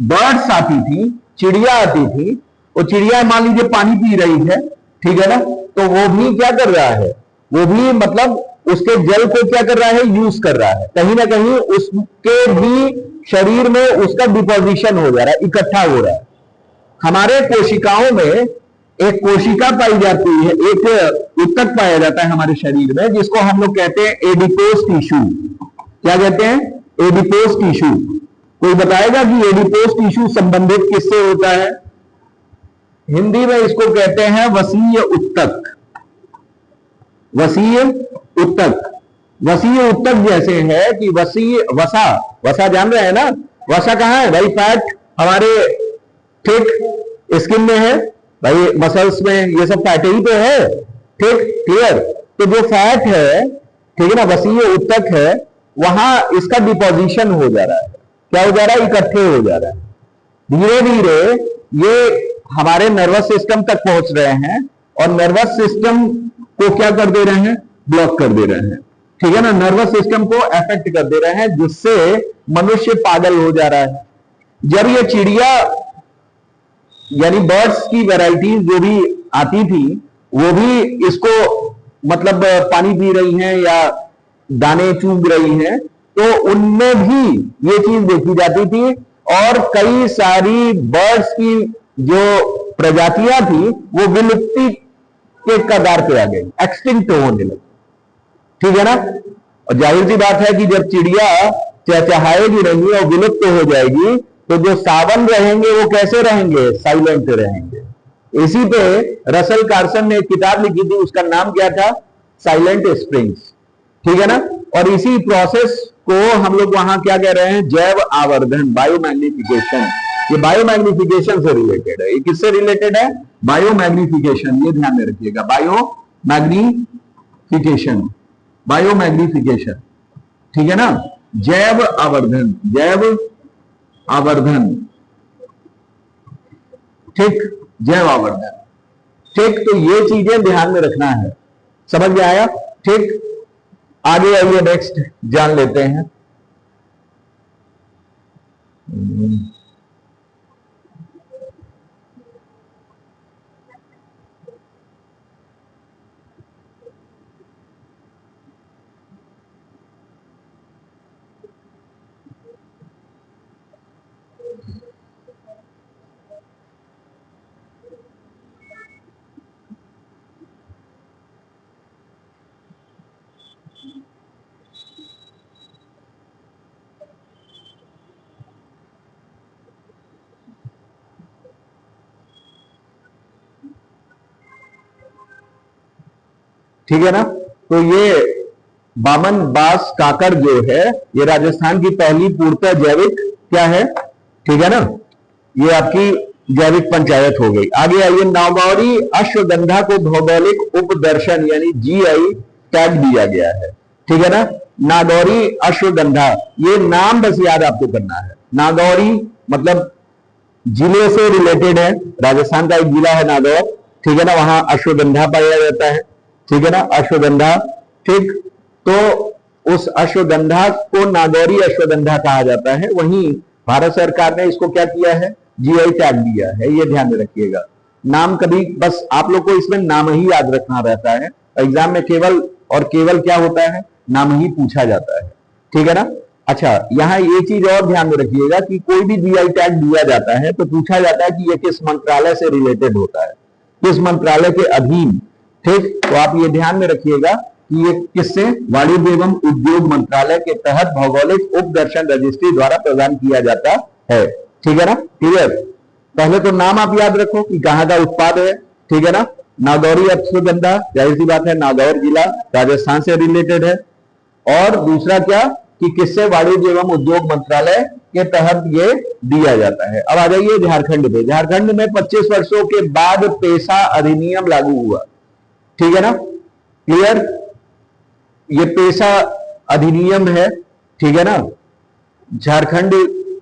Speaker 1: बर्ड्स आती थी, चिड़िया आती थी, वो चिड़िया मान लीजिए पानी पी रही है, ठीक है ना, तो वो भी क्या कर रहा है, वो भी मतलब उसके जल को क्या कर रहा है, यूज कर रहा है, कहीं ना कहीं उसके भी शरीर में उसका डिपोजिशन हो जा रहा है, इकट्ठा हो रहा है। हमारे कोशिकाओं में एक कोशिका पाई जाती है, एक ऊतक पाया जाता है हमारे शरीर में, जिसको हम लोग कहते हैं एडिपोस टिश्यू। क्या कहते हैं, एडिपोस टिश्यू। कोई बताएगा कि एडिपोस टिश्यू संबंधित किससे होता है? हिंदी में इसको कहते हैं वसीय ऊतक। वसीय ऊतक, वसीय ऊतक जैसे है कि वसीय, वसा, वसा जान रहे हैं ना, वसा कहां है भाई, फैट हमारे ठीक स्किन में है भाई, मसल्स में, ये सब फैट ही तो है, ठीक, क्लियर। तो जो फैट है, ठीक है ना, वसीय ऊतक है, वहां इसका डिपोजिशन हो जा रहा है, क्या हो जा रहा है, इकट्ठे हो जा रहा है। धीरे धीरे ये हमारे नर्वस सिस्टम तक पहुंच रहे हैं और नर्वस सिस्टम को क्या कर दे रहे हैं, ब्लॉक कर दे रहे हैं, ठीक है ना, नर्वस सिस्टम को अफेक्ट कर दे रहे हैं, जिससे मनुष्य पागल हो जा रहा है। जब ये चिड़िया यानी बर्ड्स की वैरायटीज जो भी आती थी, वो भी इसको मतलब पानी पी रही हैं या दाने चूग रही हैं, तो उनमें भी ये चीज देखी जाती थी और कई सारी बर्ड्स की जो प्रजातियां थी वो विलुप्ति के कगार पे आ गई, एक्सटिंक्ट होने लगी, ठीक है ना। और जाहिर सी बात है कि जब चिड़िया चहचहाएगी नहीं और विलुप्त हो जाएगी, तो जो सावन रहेंगे वो कैसे रहेंगे, साइलेंट रहेंगे। इसी पे रसल कार्सन ने एक किताब लिखी थी, उसका नाम क्या था, साइलेंट स्प्रिंग्स, ठीक है ना। और इसी प्रोसेस को हम लोग वहां क्या कह रहे हैं, जैव आवर्धन, बायोमैग्निफिकेशन। ये बायोमैग्निफिकेशन से रिलेटेड है। ये किससे रिलेटेड है, बायोमैग्निफिकेशन, ये ध्यान में रखिएगा, बायोमैग्निफिकेशन, बायोमैग्निफिकेशन, ठीक है ना। जैव आवर्धन, जैव आवर्धन, ठीक, जैव आवर्धन, ठीक। तो ये चीजें ध्यान में रखना है, समझ में आया, ठीक। आगे आइए, नेक्स्ट जान लेते हैं। ठीक है ना। तो ये बामन बास काकड़ जो है, ये राजस्थान की पहली पूर्णतः जैविक क्या है, ठीक है ना, ये आपकी जैविक पंचायत हो गई। आगे आइए, नागौरी अश्वगंधा को भौगोलिक उपदर्शन यानी जीआई टैग दिया गया है, ठीक है ना। नागौरी अश्वगंधा, ये नाम बस याद आपको करना है। नागौरी मतलब जिले से रिलेटेड है, राजस्थान का एक जिला है नागौर, ठीक है ना, वहां अश्वगंधा पाया जाता है, ठीक है ना, अश्वगंधा, ठीक। तो उस अश्वगंधा को नागौरी अश्वगंधा कहा जाता है। वहीं भारत सरकार ने इसको क्या किया है, जीआई टैग दिया है, ये ध्यान में रखिएगा। नाम कभी बस आप लोग को इसमें नाम ही याद रखना रहता है, एग्जाम में केवल और केवल क्या होता है, नाम ही पूछा जाता है, ठीक है ना। अच्छा, यहां ये चीज और ध्यान में रखिएगा कि कोई भी जीआई टैग दिया जाता है तो पूछा जाता है कि ये किस मंत्रालय से रिलेटेड होता है, किस मंत्रालय के अधीन, ठीक। तो आप ये ध्यान में रखिएगा कि ये किससे, वाणिज्य एवं उद्योग मंत्रालय के तहत भौगोलिक उपदर्शन रजिस्ट्री द्वारा प्रदान किया जाता है, ठीक है ना, क्लियर। पहले तो नाम आप याद रखो कि कहां का उत्पाद है, ठीक है ना। नागौरी अश्वगंधा, जाहिर सी बात है नागौर जिला राजस्थान से रिलेटेड है। और दूसरा क्या कि किससे, वाणिज्य एवं उद्योग मंत्रालय के तहत ये दिया जाता है। अब आ जाइए झारखंड पे। झारखंड में 25 वर्षों के बाद पेशा अधिनियम लागू हुआ, ठीक है ना, क्लियर। ये पेशा अधिनियम है, ठीक है ना। झारखंड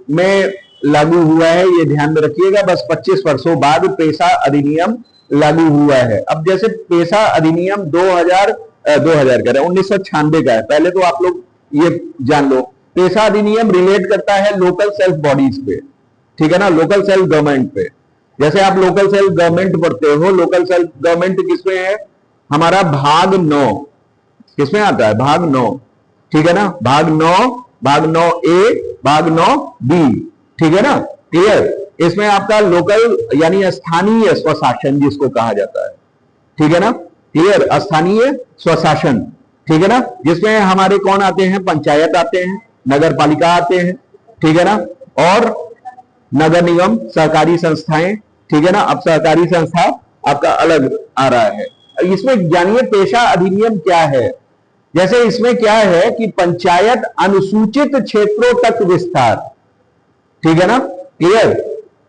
Speaker 1: में लागू हुआ है, ये ध्यान में रखिएगा। बस 25 वर्षों बाद पेशा अधिनियम लागू हुआ है। अब जैसे पेशा अधिनियम 2000 कह रहे हैं 1996 का है। पहले तो आप लोग ये जान लो, पेशा अधिनियम रिलेट करता है लोकल सेल्फ बॉडीज पे, ठीक है ना, लोकल सेल्फ गवर्नमेंट पे। जैसे आप लोकल सेल्फ गवर्नमेंट पढ़ते हो, लोकल सेल्फ गवर्नमेंट किसमें है, हमारा भाग 9 किसमें आता है, भाग 9, ठीक है ना, भाग 9 ए, भाग 9 बी, ठीक है ना, क्लियर। इसमें आपका लोकल यानी स्थानीय स्वशासन जिसको कहा जाता है, ठीक है ना, क्लियर, स्थानीय स्वशासन, ठीक है ना, जिसमें हमारे कौन आते हैं, पंचायत आते हैं, नगर पालिका आते हैं, ठीक है ना, और नगर निगम, सहकारी संस्थाएं, ठीक है ना। अब सहकारी संस्था आपका अलग आ रहा है। इसमें जानिए पेशा अधिनियम क्या है। जैसे इसमें क्या है कि पंचायत अनुसूचित क्षेत्रों तक विस्तार, ठीक है ना, क्लियर,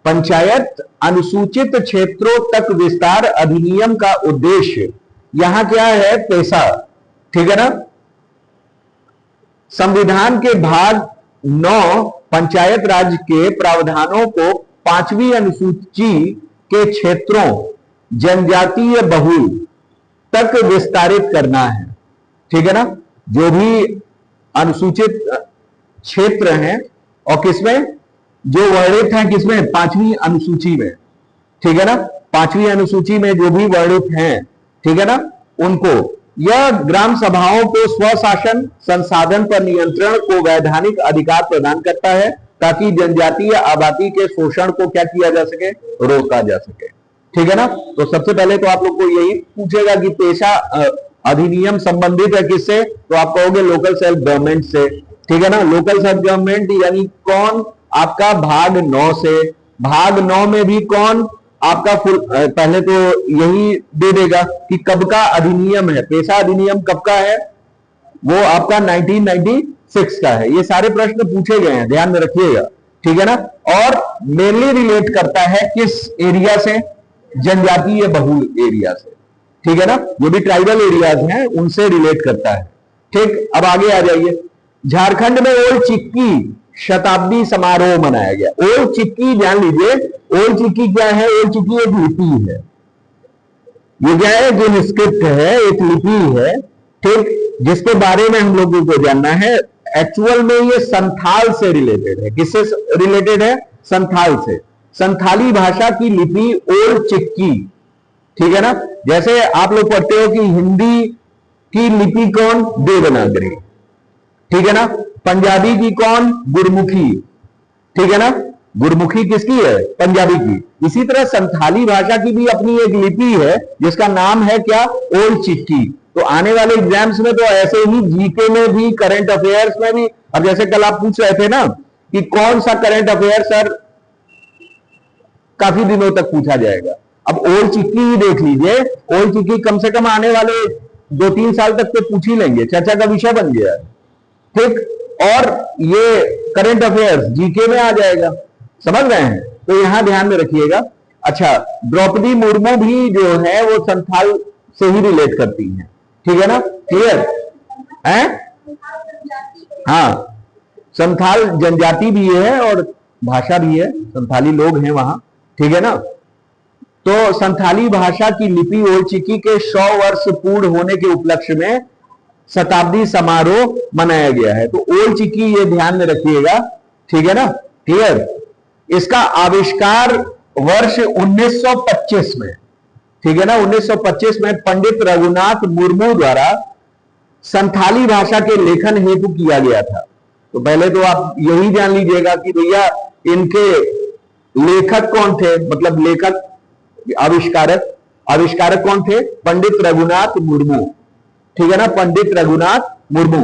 Speaker 1: पंचायत अनुसूचित क्षेत्रों तक विस्तार अधिनियम का उद्देश्य यहां क्या है, पेशा, ठीक है ना। संविधान के भाग 9 पंचायत राज के प्रावधानों को 5वीं अनुसूची के क्षेत्रों जनजातीय बहुल तक विस्तारित करना है, ठीक है ना। जो भी अनुसूचित क्षेत्र हैं और किसमें जो वर्णित हैं, किसमें, 5वीं अनुसूची में, ठीक है ना, 5वीं अनुसूची में जो भी वर्णित हैं, ठीक है ना, उनको, यह ग्राम सभाओं को स्वशासन संसाधन पर नियंत्रण को वैधानिक अधिकार प्रदान करता है ताकि जनजातीय आबादी के शोषण को क्या किया जा सके, रोका जा सके, ठीक है ना। तो सबसे पहले तो आप लोग को यही पूछेगा कि पेशा अधिनियम संबंधित है किससे, तो आप कहोगे लोकल सेल्फ गवर्नमेंट से, ठीक है ना। लोकल सेल्फ गवर्नमेंट यानी कौन, आपका भाग 9 से। भाग 9 में भी कौन, आपका फुल, पहले तो यही दे देगा कि कब का अधिनियम है, पेशा अधिनियम कब का है, वो आपका 1996 का है। ये सारे प्रश्न पूछे गए हैं, ध्यान में रखिएगा, ठीक है ना। और मेनली रिलेट करता है किस एरिया से, जनजातीय बहुल एरिया से, ठीक है ना, जो भी ट्राइबल एरियाज हैं उनसे रिलेट करता है, ठीक। अब आगे आ जाइए। झारखंड में ओल्ड चिक्की शताब्दी समारोह मनाया गया। ओल्ड चिक्की जान लीजिए, ओल्ड चिक्की क्या है, ओल्ड चिक्की एक लिपि है, ये क्या है, जो स्क्रिप्ट है, एक लिपि है, ठीक, जिसके बारे में हम लोगों को जानना है। एक्चुअल में ये संथाल से रिलेटेड है, किससे रिलेटेड है, संथाल से। संथाली भाषा की लिपि ओल्ड चिक्की, ठीक है ना। जैसे आप लोग पढ़ते हो कि हिंदी की लिपि कौन, देवनागरी, ठीक है ना। पंजाबी की कौन, गुरमुखी, ठीक है ना, गुरमुखी किसकी है, पंजाबी की। इसी तरह संथाली भाषा की भी अपनी एक लिपि है जिसका नाम है क्या, ओल्ड चिक्की। तो आने वाले एग्जाम्स में तो ऐसे ही जीके में भी, करंट अफेयर्स में भी, अब जैसे कल आप पूछ रहे थे ना कि कौन सा करंट अफेयर सर काफी दिनों तक पूछा जाएगा, अब ओल्ड चिक्की ही देख लीजिए। ओल्ड चिक्की कम से कम आने वाले 2-3 साल तक तो पूछ ही लेंगे, चर्चा का विषय बन गया है, ठीक। और ये करंट अफेयर्स जीके में आ जाएगा, समझ रहे हैं, तो यहां ध्यान में रखिएगा। अच्छा, द्रौपदी मुर्मू भी जो है वो संथाल से ही रिलेट करती हैं, ठीक है ना, क्लियर है। हाँ, संथाल जनजाति भी है और भाषा भी है, संथाली लोग हैं वहां, ठीक है ना। तो संथाली भाषा की लिपि ओल्ड चिकी के 100 वर्ष पूर्ण होने के उपलक्ष्य में शताब्दी समारोह मनाया गया है। तो ओल्ड चिकी ये ध्यान में रखिएगा, ठीक है ना, क्लियर। इसका आविष्कार वर्ष 1925 में, ठीक है ना, 1925 में पंडित रघुनाथ मुर्मू द्वारा संथाली भाषा के लेखन हेतु किया गया था। तो पहले तो आप यही जान लीजिएगा कि भैया इनके लेखक कौन थे, मतलब लेखक, आविष्कारक कौन थे, पंडित रघुनाथ मुर्मू, ठीक है ना, पंडित रघुनाथ मुर्मू।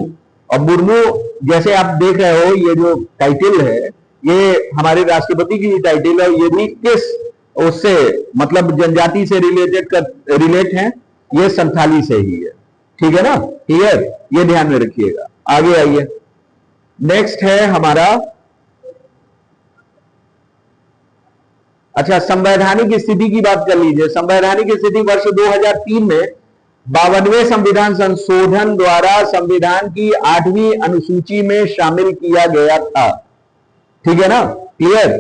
Speaker 1: और मुर्मू जैसे आप देख रहे हो, ये जो टाइटल है ये हमारे राष्ट्रपति की टाइटल है, ये भी किस उससे, मतलब जनजाति से रिलेट है, ये संथाली से ही है, ठीक है ना, क्लियर, ये ध्यान में रखिएगा। आगे आइए, नेक्स्ट है हमारा, अच्छा, संवैधानिक स्थिति की बात कर लीजिए। संवैधानिक स्थिति वर्ष 2003 में 52वें संविधान संशोधन द्वारा संविधान की 8वीं अनुसूची में शामिल किया गया था, ठीक है ना, क्लियर।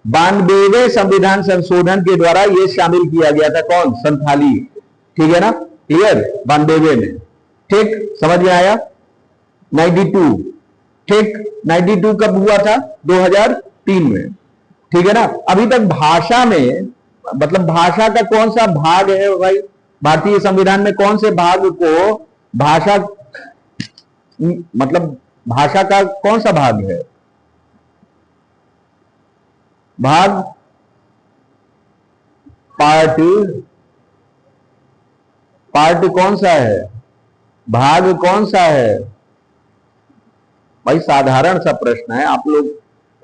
Speaker 1: 92वें संविधान संशोधन के द्वारा यह शामिल किया गया था, कौन? संथाली। ठीक है ना, क्लियर, 92वें में। ठीक, समझ में आया। 92, ठीक, 92 कब हुआ था? 2003 में। ठीक है ना। अभी तक भाषा में, मतलब भाषा का कौन सा भाग है भाई भारतीय संविधान में? कौन से भाग को भाषा, मतलब भाषा का कौन सा भाग है? भाग, पार्ट, पार्ट कौन सा है? भाग कौन सा है भाई? साधारण सा प्रश्न है, आप लोग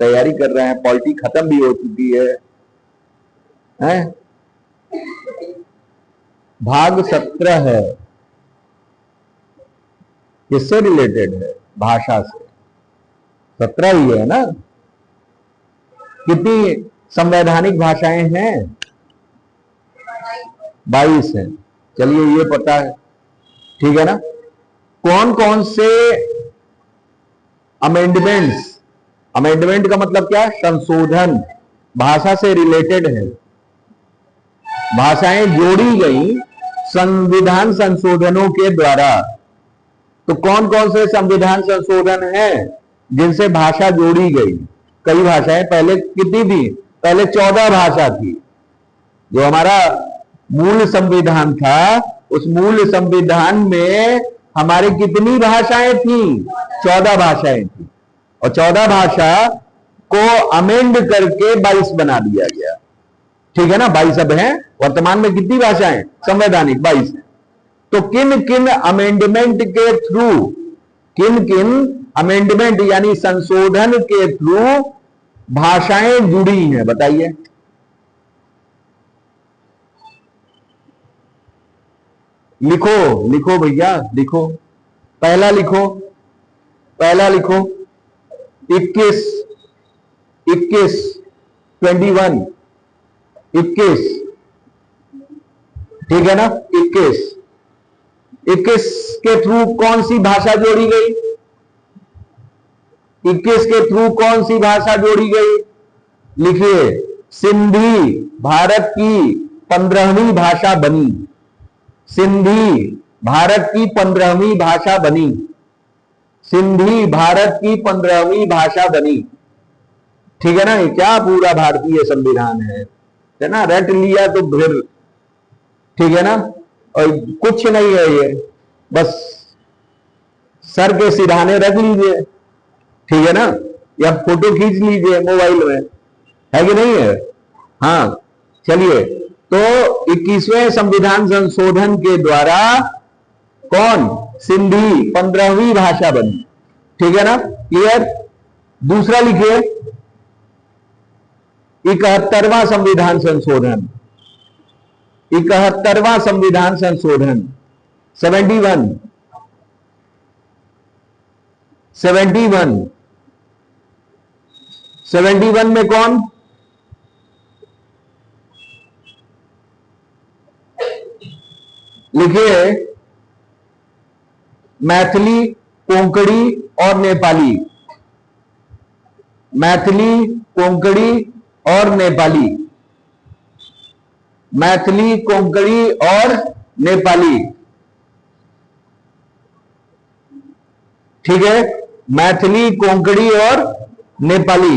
Speaker 1: तैयारी कर रहे हैं, पॉलिटी खत्म भी हो चुकी है, हैं? भाग 17 है। किससे रिलेटेड है? भाषा से। 17 ही है ना। कितनी संवैधानिक भाषाएं हैं? 22 हैं। चलिए ये पता है, ठीक है ना। कौन कौन से अमेंडमेंट्स, अमेंडमेंट का मतलब क्या? संशोधन, भाषा से रिलेटेड है। भाषाएं जोड़ी गई संविधान संशोधनों के द्वारा। तो कौन कौन से संविधान संशोधन हैं जिनसे भाषा जोड़ी गई? कई भाषाएं, पहले कितनी थी? पहले 14 भाषा थी। जो हमारा मूल संविधान था, उस मूल संविधान में हमारी कितनी भाषाएं थी? 14 भाषाएं थी। और 14 भाषा को अमेंड करके 22 बना दिया गया। ठीक है ना, 22 अब हैं। वर्तमान में कितनी भाषाएं संवैधानिक? 22 है। तो किन किन अमेंडमेंट के थ्रू, किन किन अमेंडमेंट यानी संशोधन के थ्रू भाषाएं जुड़ी हैं? बताइए। लिखो लिखो भैया, लिखो। पहला लिखो, पहला लिखो, 21, 21, 21, 21, ठीक है ना। 21, 21 के थ्रू कौन सी भाषा जोड़ी गई? 21 के थ्रू कौन सी भाषा जोड़ी गई? लिखिए, सिंधी भारत की 15वीं भाषा बनी। सिंधी भारत की 15वीं भाषा बनी। सिंधी भारत की 15वीं भाषा बनी। ठीक है ना। ये क्या पूरा भारतीय संविधान है ना। रट लिया तो फिर ठीक है ना। और कुछ नहीं है ये, बस सर के सिरहाने रख लीजिए, ठीक है ना, या फोटो खींच लीजिए मोबाइल में, है कि नहीं है। हाँ, चलिए। तो 21वें संविधान संशोधन के द्वारा कौन? सिंधी 15वीं भाषा बनी। ठीक है ना, क्लियर। दूसरा लिखिए, 71वां संविधान संशोधन। 71वां संविधान संशोधन, 71, 71, 71 में कौन? लिखिए, मैथिली, कोंकणी और नेपाली। मैथिली, कोंकणी और नेपाली। मैथिली, कोंकणी और नेपाली। ठीक है, मैथिली, कोंकणी और नेपाली,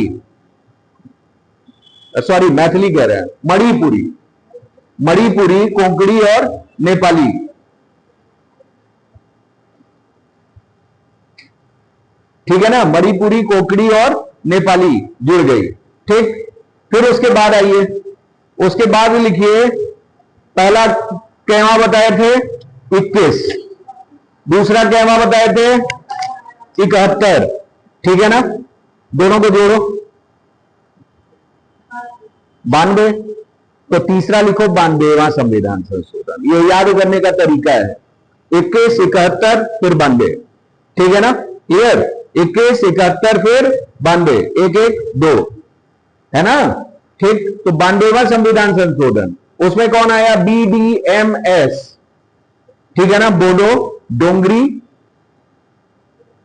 Speaker 1: सॉरी मैथिली कह रहे हैं, मणिपुरी, मणिपुरी, कोंकणी और नेपाली। ठीक है ना, मणिपुरी, कोंकणी और नेपाली जुड़ गई। ठीक, फिर उसके बाद आइए, उसके बाद लिखिए, पहला कहवा बताए थे 21, दूसरा कहवा बताए थे 71। ठीक है ना, दोनों को जोड़ो 92। तो तीसरा लिखो 92वां संविधान संशोधन। ये याद करने का तरीका है, 21, 71 फिर 92। ठीक है ना, क्लियर। 21, 71 फिर 92, 1 1 2, है ना। ठीक, तो 92वां संविधान संशोधन, उसमें कौन आया? BDMS। ठीक है ना, बोडो, डोंगरी,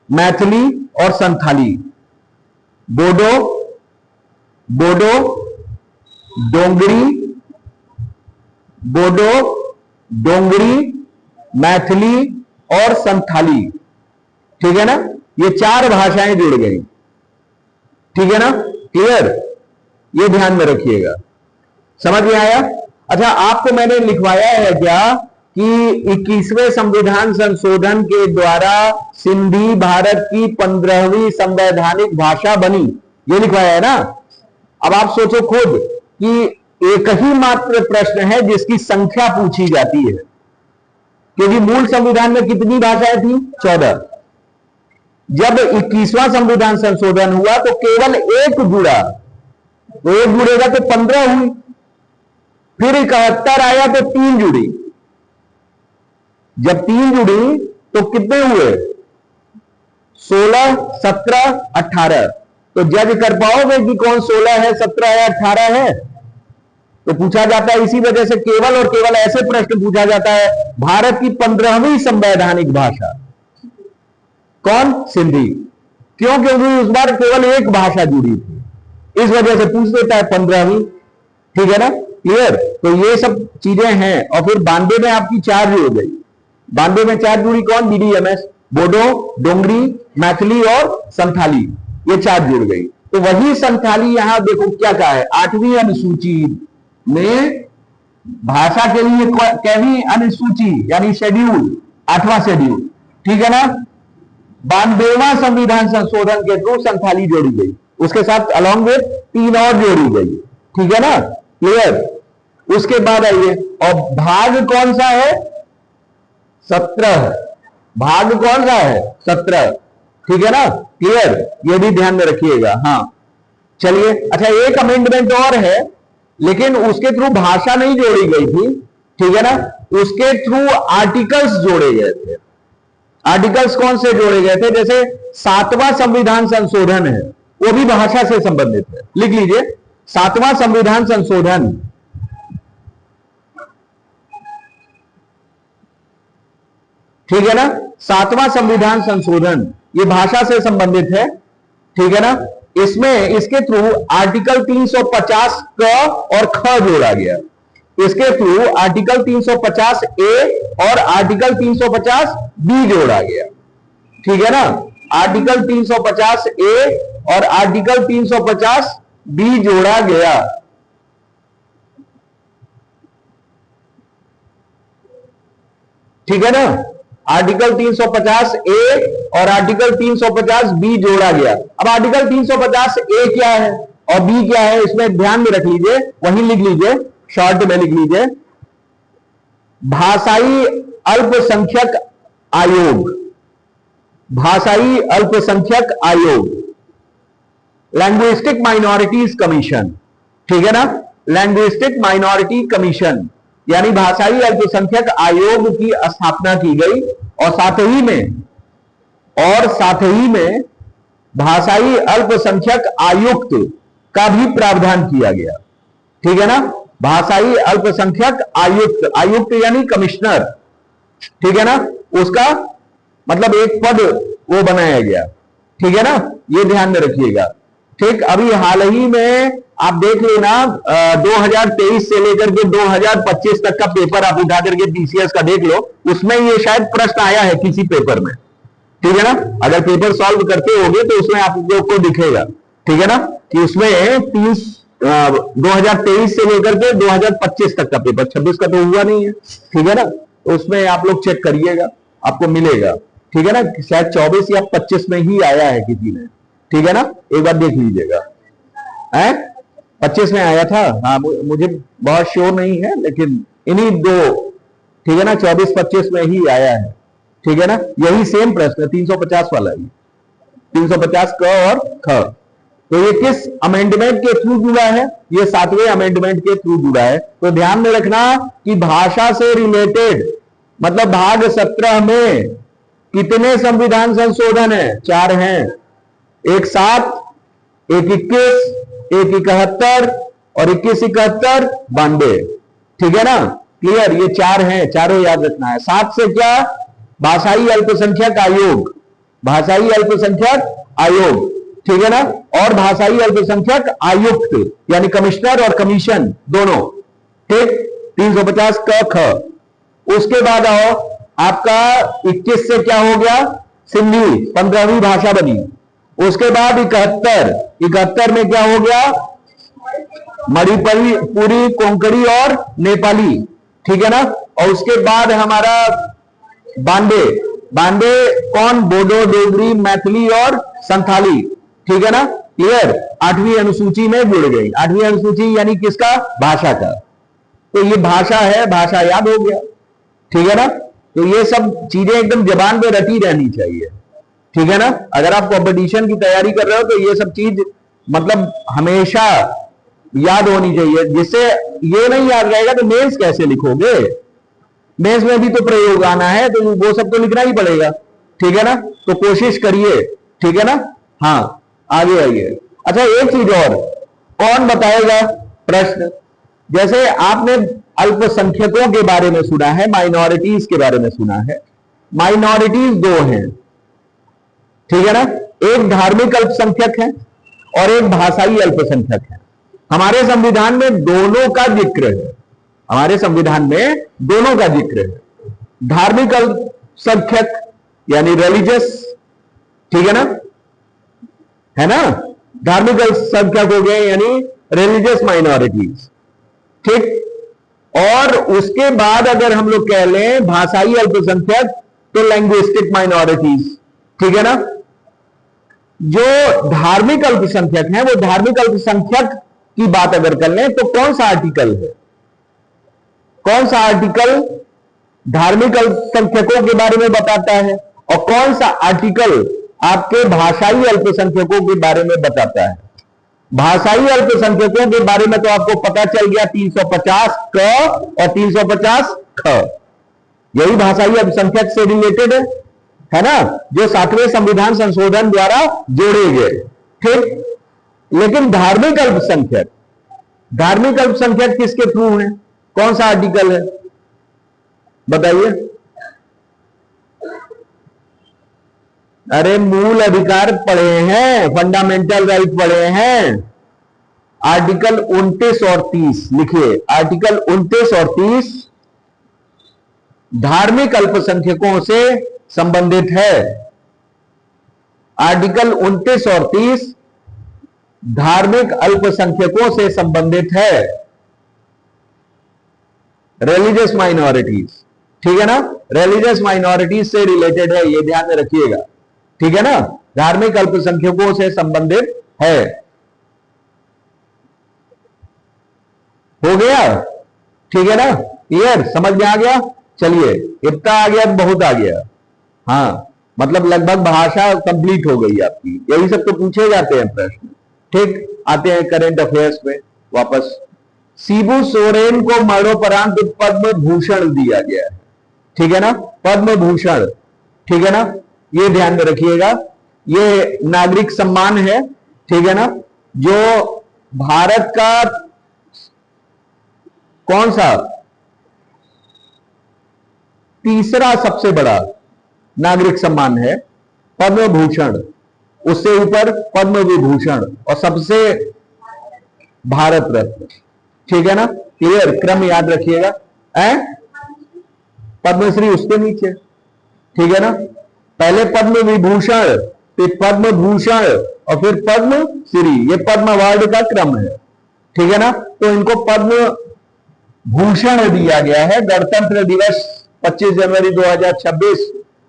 Speaker 1: मैथिली और संथाली। बोडो, बोडो, डोंगरी, बोडो, डोंगरी, मैथिली और संथाली। ठीक है ना, ये 4 भाषाएं जुड़ गई। ठीक है ना, क्लियर? ये ध्यान में रखिएगा। समझ में आया? अच्छा, आपको मैंने लिखवाया है क्या कि 21वें संविधान संशोधन के द्वारा सिंधी भारत की 15वीं संवैधानिक भाषा बनी, ये लिखवाया है ना। अब आप सोचो खुद कि एक ही मात्र प्रश्न है जिसकी संख्या पूछी जाती है, क्योंकि मूल संविधान में कितनी भाषाएं थी? 14। जब 21वां संविधान संशोधन हुआ तो केवल एक जुड़ा, तो एक जुड़ेगा तो 15 हुई, फिर 71 आया तो 3 जुड़ी। जब 3 जुड़ी तो कितने हुए? 16, 17, 18। तो जज कर पाओगे कि कौन 16 है, 17 है, 18 है? तो पूछा जाता है, इसी वजह से केवल और केवल ऐसे प्रश्न पूछा जाता है। भारत की 15वीं संवैधानिक भाषा कौन? सिंधी। क्यों? क्योंकि उस बार केवल एक भाषा जुड़ी थी, इस वजह से पूछ देता है 15वीं। ठीक है ना, क्लियर? तो ये सब चीजें हैं। और फिर 92 में आपकी 4 जुड़ गई। 92 में 4 जुड़ी कौन? BDMS, बोडो, डोंगरी, मैथिली और संथाली, ये 4 जुड़ गई। तो वही संथाली यहां देखो क्या कहा है, 8वीं अनुसूची में भाषा के लिए कैवी अनुसूची यानी शेड्यूल, 8वां शेड्यूल। ठीक है ना, 92वां संविधान संशोधन के थ्रू संथाली जोड़ी गई, उसके साथ अलॉन्ग विथ 3 और जोड़ी गई। ठीक है ना, क्लियर? उसके बाद आइए, और भाग कौन सा है? 17। भाग कौन सा है? 17। ठीक है ना, क्लियर? ये भी ध्यान में रखिएगा। हाँ, चलिए। अच्छा, एक अमेंडमेंट और है, लेकिन उसके थ्रू भाषा नहीं जोड़ी गई थी। ठीक है ना, उसके थ्रू आर्टिकल्स जोड़े गए थे। आर्टिकल्स कौन से जोड़े गए थे? जैसे 7वां संविधान संशोधन है, वो भी भाषा से संबंधित है। लिख लीजिए, 7वां संविधान संशोधन। ठीक है ना, 7वां संविधान संशोधन ये भाषा से संबंधित है। ठीक है ना, इसमें इसके थ्रू आर्टिकल 350 क और ख जोड़ा गया। इसके थ्रू आर्टिकल 350 ए और आर्टिकल 350 बी जोड़ा गया। ठीक है ना, आर्टिकल 350 ए और आर्टिकल 350 बी जोड़ा गया। ठीक है ना, आर्टिकल 350 ए और आर्टिकल 350 बी जोड़ा गया। अब आर्टिकल 350 ए क्या है और बी क्या है, इसमें ध्यान में रख लीजिए, वहीं लिख लीजिए, शॉर्ट में लिख लीजिए। भाषाई अल्पसंख्यक आयोग, भाषाई अल्पसंख्यक आयोग, लैंग्विस्टिक माइनॉरिटीज कमीशन। ठीक है ना, लैंग्विस्टिक माइनॉरिटी कमीशन यानी भाषाई अल्पसंख्यक आयोग की स्थापना की गई। और साथ ही में भाषाई अल्पसंख्यक आयुक्त का भी प्रावधान किया गया। ठीक है ना, भाषाई अल्पसंख्यक आयुक्त, आयुक्त यानी कमिश्नर। ठीक है ना, उसका मतलब एक पद वो बनाया गया। ठीक है ना, ये ध्यान में रखिएगा। ठीक, अभी हाल ही में आप देख लेना, 2023 से लेकर के 2025 तक का पेपर आप उठा करके पीसीएस का देख लो, उसमें ये शायद प्रश्न आया है किसी पेपर में। ठीक है ना, अगर पेपर सॉल्व करते होगे तो उसमें आप लोग को दिखेगा। ठीक है ना, कि उसमें 2023 से लेकर के 2025 तक का पेपर, 26 का तो हुआ नहीं है। ठीक है ना, तो उसमें आप लोग चेक करिएगा, आपको मिलेगा। ठीक है ना, शायद 24 या 25 में ही आया है किसी ने। ठीक है ना, एक बार देख लीजिएगा। 25 में आया था, हाँ, मुझे बहुत श्योर नहीं है, लेकिन इन्हीं दो, ठीक है ना, 24-25 में ही आया है। ठीक है ना, यही सेम प्रश्न 350 वाला ही, 350 क और ख। तो ये किस अमेंडमेंट के थ्रू जुड़ा है? ये 7वें अमेंडमेंट के थ्रू जुड़ा है। तो ध्यान में रखना कि भाषा से रिलेटेड मतलब भाग 17 में कितने संविधान संशोधन है? 4 हैं, एक 7, एक 21, एक 71 और 21-71 92। ठीक है ना, क्लियर? ये 4 हैं, चारों याद रखना है। 7 से क्या? भाषाई अल्पसंख्यक आयोग, भाषाई अल्पसंख्यक आयोग। ठीक है ना, और भाषाई अल्पसंख्यक आयुक्त यानी कमिश्नर और कमीशन दोनों, ठीक, 350 क ख। उसके बाद आओ आपका 21 से क्या हो गया, सिंधी 15वीं भाषा बनी। उसके बाद 71 में क्या हो गया, मणिपुरी, पूरी, कोंकणी और नेपाली, ठीक है ना। और उसके बाद हमारा 92 कौन, बोडो, डोगरी, मैथिली और संथाली, ठीक है ना, क्लियर। 8वीं अनुसूची में जुड़ गई। 8वीं अनुसूची यानी किसका, भाषा का। तो ये भाषा है, भाषा याद हो गया, ठीक है ना। तो ये सब चीजें एकदम जबान पे रटी रहनी चाहिए, ठीक है ना। अगर आप कंपटीशन की तैयारी कर रहे हो तो ये सब चीज मतलब हमेशा याद होनी चाहिए, जिससे ये नहीं याद रहेगा तो मेंस कैसे लिखोगे। मेंस में भी तो प्रयोग आना है, तो वो सब तो लिखना ही पड़ेगा, ठीक है ना। तो कोशिश करिए, ठीक है ना। हाँ, आगे आइए। अच्छा, एक चीज और, कौन बताएगा प्रश्न। जैसे आपने अल्पसंख्यकों के बारे में सुना है, माइनॉरिटीज के बारे में सुना है। माइनॉरिटीज दो हैं, ठीक है ना, एक धार्मिक अल्पसंख्यक है और एक भाषाई अल्पसंख्यक है। हमारे संविधान में दोनों का जिक्र है, हमारे संविधान में दोनों का जिक्र है। धार्मिक अल्पसंख्यक यानी रिलीजियस, ठीक है ना, है ना, धार्मिक अल्पसंख्यक हो गए यानी रिलीजियस माइनॉरिटीज, ठीक। और उसके बाद अगर हम लोग कह लें भाषाई अल्पसंख्यक तो लैंग्विस्टिक माइनॉरिटीज, ठीक है ना। जो धार्मिक अल्पसंख्यक हैं, वो धार्मिक अल्पसंख्यक की बात अगर कर लें तो कौन सा आर्टिकल है, कौन सा आर्टिकल धार्मिक अल्पसंख्यकों के बारे में बताता है और कौन सा आर्टिकल आपके भाषाई अल्पसंख्यकों के बारे में बताता है। भाषाई अल्पसंख्यकों के बारे में तो आपको पता चल गया, 350 क और 350 ख, यही भाषाई अल्पसंख्यक से रिलेटेड है ना, जो 7वें संविधान संशोधन द्वारा जोड़े गए, ठीक। लेकिन धार्मिक अल्पसंख्यक, धार्मिक अल्पसंख्यक किसके थ्रू है, कौन सा आर्टिकल है बताइए। अरे मूल अधिकार पढ़े हैं, फंडामेंटल राइट पढ़े हैं, आर्टिकल 29 और 30 लिखिए। आर्टिकल 29 और 30 धार्मिक अल्पसंख्यकों से संबंधित है। आर्टिकल 29 और 30 धार्मिक अल्पसंख्यकों से संबंधित है, रिलीजियस माइनॉरिटीज, ठीक है ना, रिलीजियस माइनॉरिटीज से रिलेटेड है, ये ध्यान में रखिएगा, ठीक है ना, धार्मिक अल्पसंख्यकों से संबंधित है। हो गया, ठीक है ना, क्लियर, समझ में आ गया। चलिए, इतना आ गया, बहुत आ गया। हाँ, मतलब लगभग भाषा कंप्लीट हो गई आपकी। यही सब तो पूछे जाते हैं प्रश्न, ठीक। आते हैं करंट अफेयर्स में वापस। शिबू सोरेन को मरणोपरांत पद्म भूषण दिया गया है, ठीक है ना, पद्म भूषण, ठीक है ना, ये ध्यान में रखिएगा। ये नागरिक सम्मान है, ठीक है ना, जो भारत का कौन सा तीसरा सबसे बड़ा नागरिक सम्मान है पद्म भूषण, उससे ऊपर पद्म विभूषण और सबसे भारत रत्न, ठीक है ना, क्लियर, क्रम याद रखिएगा। पद्मश्री उसके नीचे, ठीक है ना, पहले पद्म विभूषण, फिर पद्म भूषण और फिर पद्म श्री, ये पद्म अवार्ड का क्रम है, ठीक है ना। तो इनको पद्म भूषण दिया गया है। गणतंत्र दिवस 25 जनवरी 2026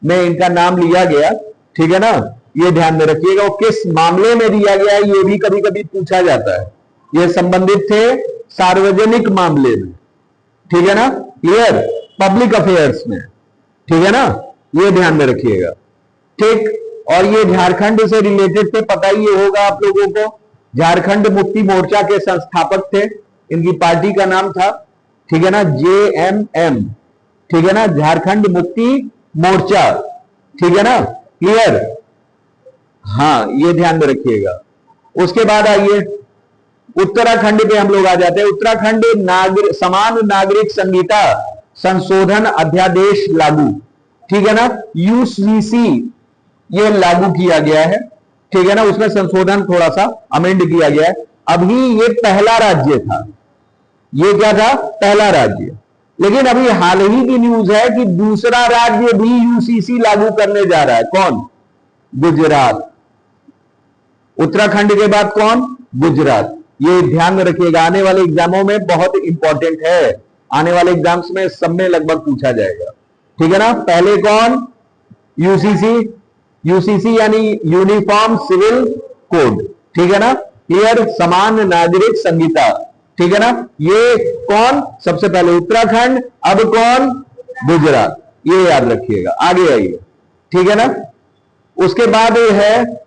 Speaker 1: में इनका नाम लिया गया, ठीक है ना, ये ध्यान में रखिएगा। वो किस मामले में दिया गया है ये भी कभी कभी पूछा जाता है। ये संबंधित थे सार्वजनिक मामले में, ठीक है ना, क्लियर, पब्लिक अफेयर्स में, ठीक है ना, ये ध्यान में रखिएगा, ठीक। और ये झारखंड से रिलेटेड थे, पता ही होगा आप लोगों को, झारखंड मुक्ति मोर्चा के संस्थापक थे, इनकी पार्टी का नाम था, ठीक है ना, JMM, ठीक है ना, झारखंड मुक्ति मोर्चा, ठीक है ना, क्लियर। हाँ, ये ध्यान में रखिएगा। उसके बाद आइए उत्तराखंड पे हम लोग आ जाते हैं। उत्तराखंड समान नागरिक संहिता संशोधन अध्यादेश लागू, ठीक है ना, UCC ये लागू किया गया है, ठीक है ना, उसमें संशोधन थोड़ा सा अमेंड किया गया है। अभी ये पहला राज्य था, ये क्या था, पहला राज्य। लेकिन अभी हाल ही की न्यूज है कि दूसरा राज्य भी यूसीसी लागू करने जा रहा है। कौन? गुजरात। उत्तराखंड के बाद कौन? गुजरात। ये ध्यान में रखिएगा, आने वाले एग्जामों में बहुत इंपॉर्टेंट है, आने वाले एग्जाम्स में सब में लगभग पूछा जाएगा। ठीक है ना। पहले कौन? यूसीसी। यूसीसी यानी यूनिफॉर्म सिविल कोड। ठीक है ना, क्लियर, समान नागरिक संहिता। ठीक है ना। ये कौन? सबसे पहले उत्तराखंड, अब कौन? गुजरात। ये याद रखिएगा। आगे आइए। ठीक है ना। उसके बाद ये है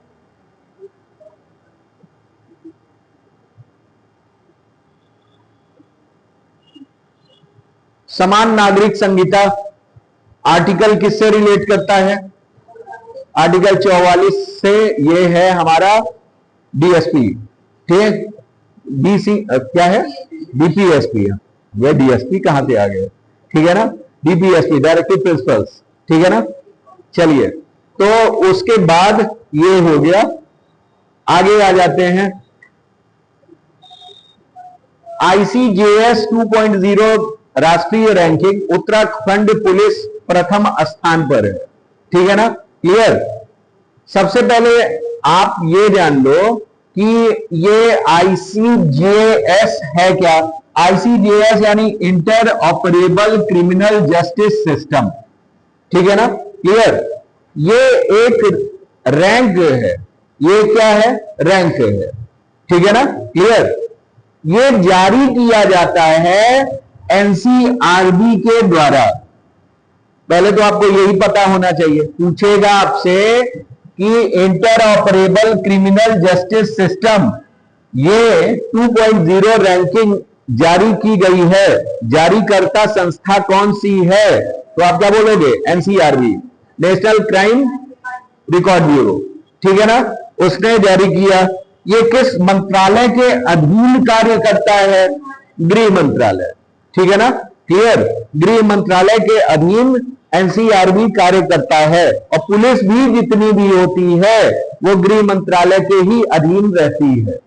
Speaker 1: समान नागरिक संहिता। आर्टिकल किससे रिलेट करता है? आर्टिकल 44 से। ये है हमारा डीएसपी। ठीक है, डीसी क्या है? डीपीएसपी। वह डीएसपी कहां से आ गए? ठीक है ना, डीपीएसपी, डायरेक्टिव प्रिंसिपल्स। ठीक है ना। चलिए, तो उसके बाद ये हो गया। आगे आ जाते हैं, आईसीजेएस 2.0 राष्ट्रीय रैंकिंग, उत्तराखंड पुलिस प्रथम स्थान पर है। ठीक है ना, क्लियर। सबसे पहले आप ये जान लो कि ये आईसीजेएस है क्या? आईसीजेएस यानी inter operable criminal justice system. ठीक है ना, क्लियर। ये एक रैंक है, ये क्या है? रैंक है। ठीक है ना, क्लियर। ये जारी किया जाता है एनसीआरबी के द्वारा। पहले तो आपको यही पता होना चाहिए, पूछेगा आपसे कि inter operable criminal justice system, ये 2.0 रैंकिंग जारी की गई है, जारीकर्ता संस्था कौन सी है? तो आप क्या बोलोगे? NCRB, national crime record bureau. ठीक है ना, उसने जारी किया। ये किस मंत्रालय के अधीन कार्य करता है? गृह मंत्रालय। ठीक है ना, क्लियर। गृह मंत्रालय के अधीन एनसीआरबी कार्य करता है, और पुलिस भी जितनी भी होती है वो गृह मंत्रालय के ही अधीन रहती है।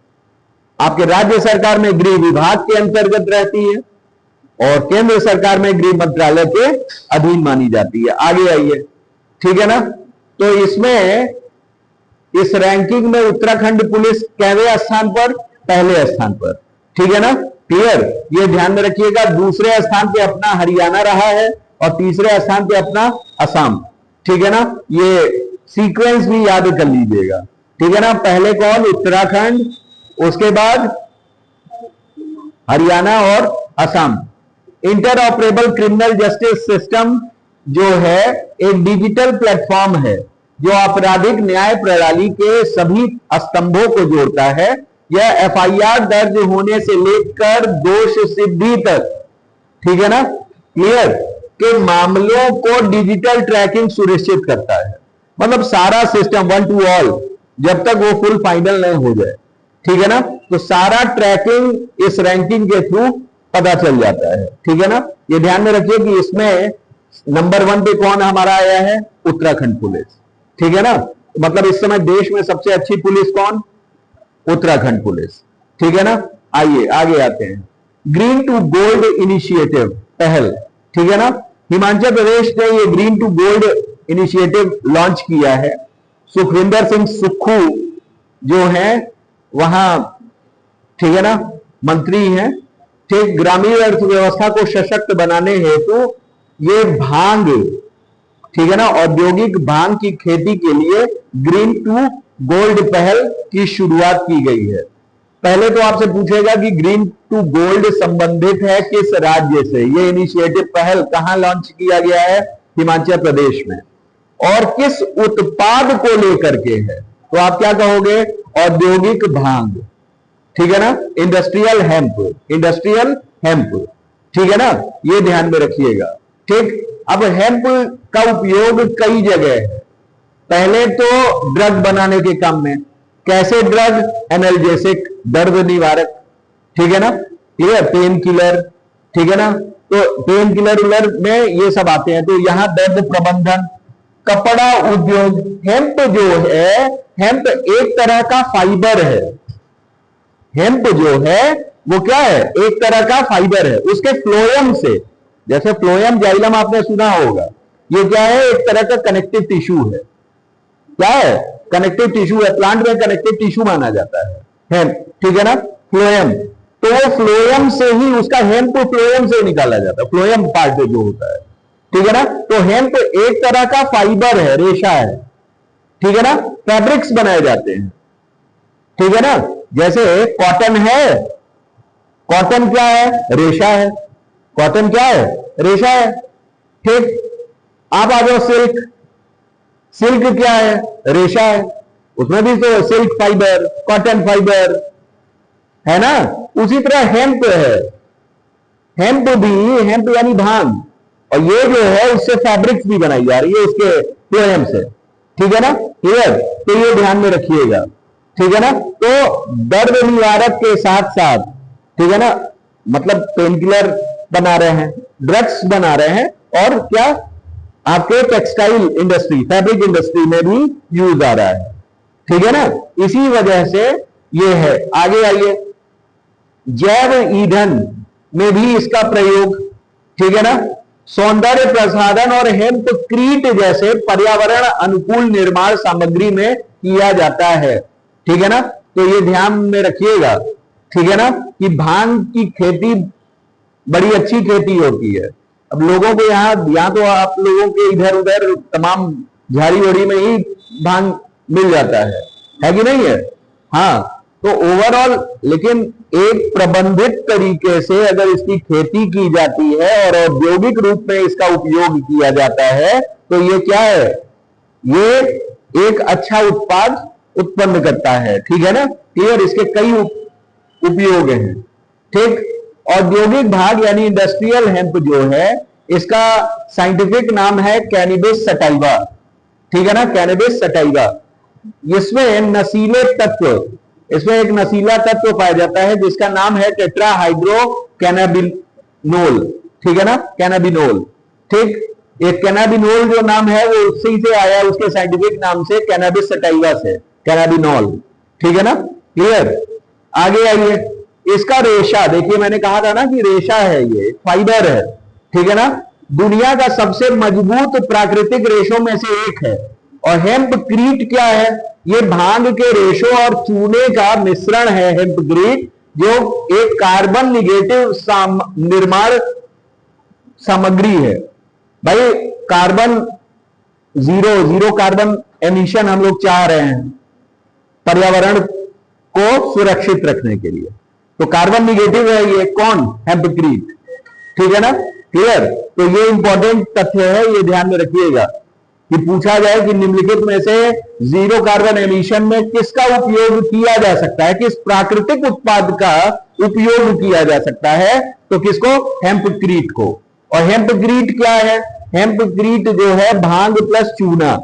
Speaker 1: आपके राज्य सरकार में गृह विभाग के अंतर्गत रहती है, और केंद्र सरकार में गृह मंत्रालय के अधीन मानी जाती है। आगे आइए। ठीक है ना, तो इसमें इस रैंकिंग में उत्तराखंड पुलिस कैवे स्थान पर? पहले स्थान पर। ठीक है ना, क्लियर। ये ध्यान में रखिएगा, दूसरे स्थान पे अपना हरियाणा रहा है, और तीसरे स्थान पे अपना असम। ठीक है ना, ये सीक्वेंस भी याद कर लीजिएगा। ठीक है ना, पहले कौन? उत्तराखंड, उसके बाद हरियाणा और Assam. Inter operable criminal justice system जो है एक डिजिटल प्लेटफॉर्म है जो आपराधिक न्याय प्रणाली के सभी स्तंभों को जोड़ता है। यह एफआईआर दर्ज होने से लेकर दोष सिद्धि तक, ठीक है ना, क्लियर, के मामलों को डिजिटल ट्रैकिंग सुनिश्चित करता है। मतलब सारा सिस्टम 1 to all, जब तक वो फुल फाइनल नहीं हो जाए। ठीक है ना, तो सारा ट्रैकिंग इस रैंकिंग के थ्रू पता चल जाता है। ठीक है ना, ये ध्यान में रखिए कि इसमें नंबर 1 पे कौन हमारा आया है? उत्तराखंड पुलिस। ठीक है ना, मतलब इस समय देश में सबसे अच्छी पुलिस कौन? उत्तराखंड पुलिस। ठीक है ना। आइए आगे आते हैं। ग्रीन टू गोल्ड इनिशिएटिव पहल। ठीक है ना, हिमाचल प्रदेश ने ये green to gold initiative launch किया है। सुखविंदर सिंह सुक्खू जो है वहां, ठीक है ना, मंत्री हैं। ठीक, ग्रामीण अर्थव्यवस्था को सशक्त बनाने हेतु ये भांग, ठीक है ना, औद्योगिक भांग की खेती के लिए ग्रीन टू गोल्ड पहल की शुरुआत की गई है। पहले तो आपसे पूछेगा कि ग्रीन टू गोल्ड संबंधित है किस राज्य से? ये इनिशिएटिव पहल कहां लॉन्च किया गया है? हिमाचल प्रदेश में। और किस उत्पाद को लेकर के है? तो आप क्या कहोगे? औद्योगिक भांग। ठीक है ना, इंडस्ट्रियल हेम्प, इंडस्ट्रियल हेम्प। ठीक है ना, ये ध्यान में रखिएगा। ठीक, अब हेम्प का उपयोग कई जगह है। पहले तो ड्रग बनाने के काम में। कैसे ड्रग? एनाल्जेसिक, दर्द निवारक। ठीक है ना, क्लियर, पेन किलर। ठीक है ना, तो पेन किलर में ये सब आते हैं। तो यहां दर्द प्रबंधन, कपड़ा उद्योग। हेम्प जो है, हेम्प एक तरह का फाइबर है। हेम्प जो है वो क्या है, एक तरह का फाइबर है। उसके फ्लोएम से, जैसे फ्लोएम जाइलम आपने सुना होगा, ये क्या है, एक तरह का कनेक्टिव टिश्यू है। क्या है, कनेक्टिव टिश्यू है। प्लांट में कनेक्टिव टिश्यू माना जाता है हेम्प, ठीक है ना, फ्लोएम। तो वो फ्लोएम से ही, उसका हेम्प फ्लोएम से निकाला जाता है, फ्लोएम पार्ट जो होता है, ठीक है ना। तो हेम्प एक तरह का फाइबर है, रेशा है, ठीक है ना। फैब्रिक्स बनाए जाते हैं, ठीक है ना। जैसे कॉटन है, कॉटन क्या है, रेशा है। कॉटन क्या है, रेशा है, ठीक। आप आ जाओ सिल्क, सिल्क क्या है, रेशा है, उसमें भी तो सिल्क फाइबर, कॉटन फाइबर है ना। उसी तरह हेम्प है, हेम्प भी, हेम्प यानी भांग, और ये जो है उससे फैब्रिक्स भी बनाई जा रही है उसके फ्लोएम से, ठीक है ना, क्लियर। तो ये ध्यान में रखिएगा, ठीक है ना। तो दर्द निवारक के साथ साथ, ठीक है ना, मतलब पेन किलर बना रहे हैं, ड्रग्स बना रहे हैं, और क्या आपके टेक्सटाइल इंडस्ट्री, फैब्रिक इंडस्ट्री में भी यूज आ रहा है, ठीक है ना। इसी वजह से ये है। आगे आइए, जैव ईंधन में भी इसका प्रयोग, ठीक है ना, सौंदर्य प्रसाधन और हेम्प क्रीट जैसे पर्यावरण अनुकूल निर्माण सामग्री में किया जाता है, ठीक है ना। तो ये ध्यान में रखिएगा, ठीक है ना, कि भांग की खेती बड़ी अच्छी खेती होती है। अब लोगों को यहां तो आप लोगों के इधर उधर तमाम झाड़ी वड़ी में ही भांग मिल जाता है कि नहीं है। हाँ, तो ओवरऑल, लेकिन एक प्रबंधित तरीके से अगर इसकी खेती की जाती है और औद्योगिक रूप में इसका उपयोग किया जाता है, तो ये क्या है, ये एक अच्छा उत्पाद उत्पन्न करता है, ठीक है ना, क्लियर। इसके कई उपयोग हैं, ठीक। औद्योगिक भाग यानी इंडस्ट्रियल हेम्प जो है, इसका साइंटिफिक नाम है कैनबिस सटाइवा, ठीक है ना, कैनबिस सटाइवा। इसमें नशीले तत्व, इसमें एक नशीला तत्व पाया जाता है जिसका नाम है टेट्राहाइड्रो कैनाबिनोल, ठीक है ना, कैनाबिनोल, ठीक। एक कैनाबिनोल जो नाम है वो उसी से आया, उसके साइंटिफिक नाम से कैनबिस सटाइवा से, कैनाबिनोल, ठीक है ना, क्लियर। आगे आइए, इसका रेशा देखिए, मैंने कहा था ना कि रेशा है, ये फाइबर है, ठीक है ना। दुनिया का सबसे मजबूत प्राकृतिक रेशों में से एक है। और हेम्प क्रीट क्या है, ये भांग के रेशों और चूने का मिश्रण है, हेम्प क्रीट, जो एक कार्बन निगेटिव निर्माण सामग्री है। भाई कार्बन जीरो कार्बन एमिशन हम लोग चाह रहे हैं पर्यावरण को सुरक्षित रखने के लिए, तो कार्बन निगेटिव है ये कौन, हेम्पक्रीट, ठीक है ना, क्लियर। तो ये इंपॉर्टेंट तथ्य है, ये ध्यान में रखिएगा कि पूछा जाए कि निम्नलिखित में से जीरो कार्बन एमिशन में किसका उपयोग किया जा सकता है, किस प्राकृतिक उत्पाद का उपयोग किया जा सकता है, तो किसको, हेम्पक्रीट को। और हेम्पक्रीट क्या है, हेम्पक्रीट जो है भांग प्लस चूना,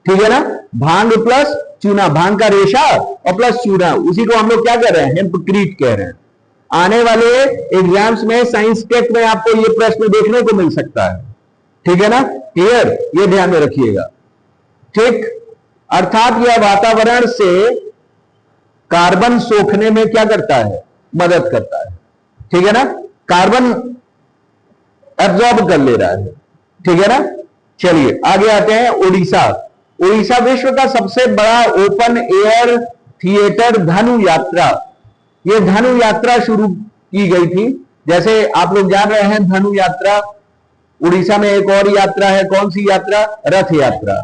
Speaker 1: ठीक है ना, भांग प्लस चूना, भांग का रेशा और प्लस चूना, उसी को हम लोग क्या कह रहे हैं, हेम्पक्रीट कह रहे हैं। आने वाले एग्जाम्स में साइंस टेक में आपको ये प्रश्न देखने को मिल सकता है, ठीक है ना, क्लियर, ये ध्यान में रखिएगा, ठीक। अर्थात यह वातावरण से कार्बन सोखने में क्या करता है, मदद करता है, ठीक है ना, कार्बन एब्जॉर्ब कर ले रहा है, ठीक है ना। चलिए आगे आते हैं, उड़ीसा। उड़ीसा विश्व का सबसे बड़ा ओपन एयर थिएटर धनु यात्रा, ये धनु यात्रा शुरू की गई थी। जैसे आप लोग जान रहे हैं धनु यात्रा, उड़ीसा में एक और यात्रा है, कौन सी यात्रा, रथ यात्रा,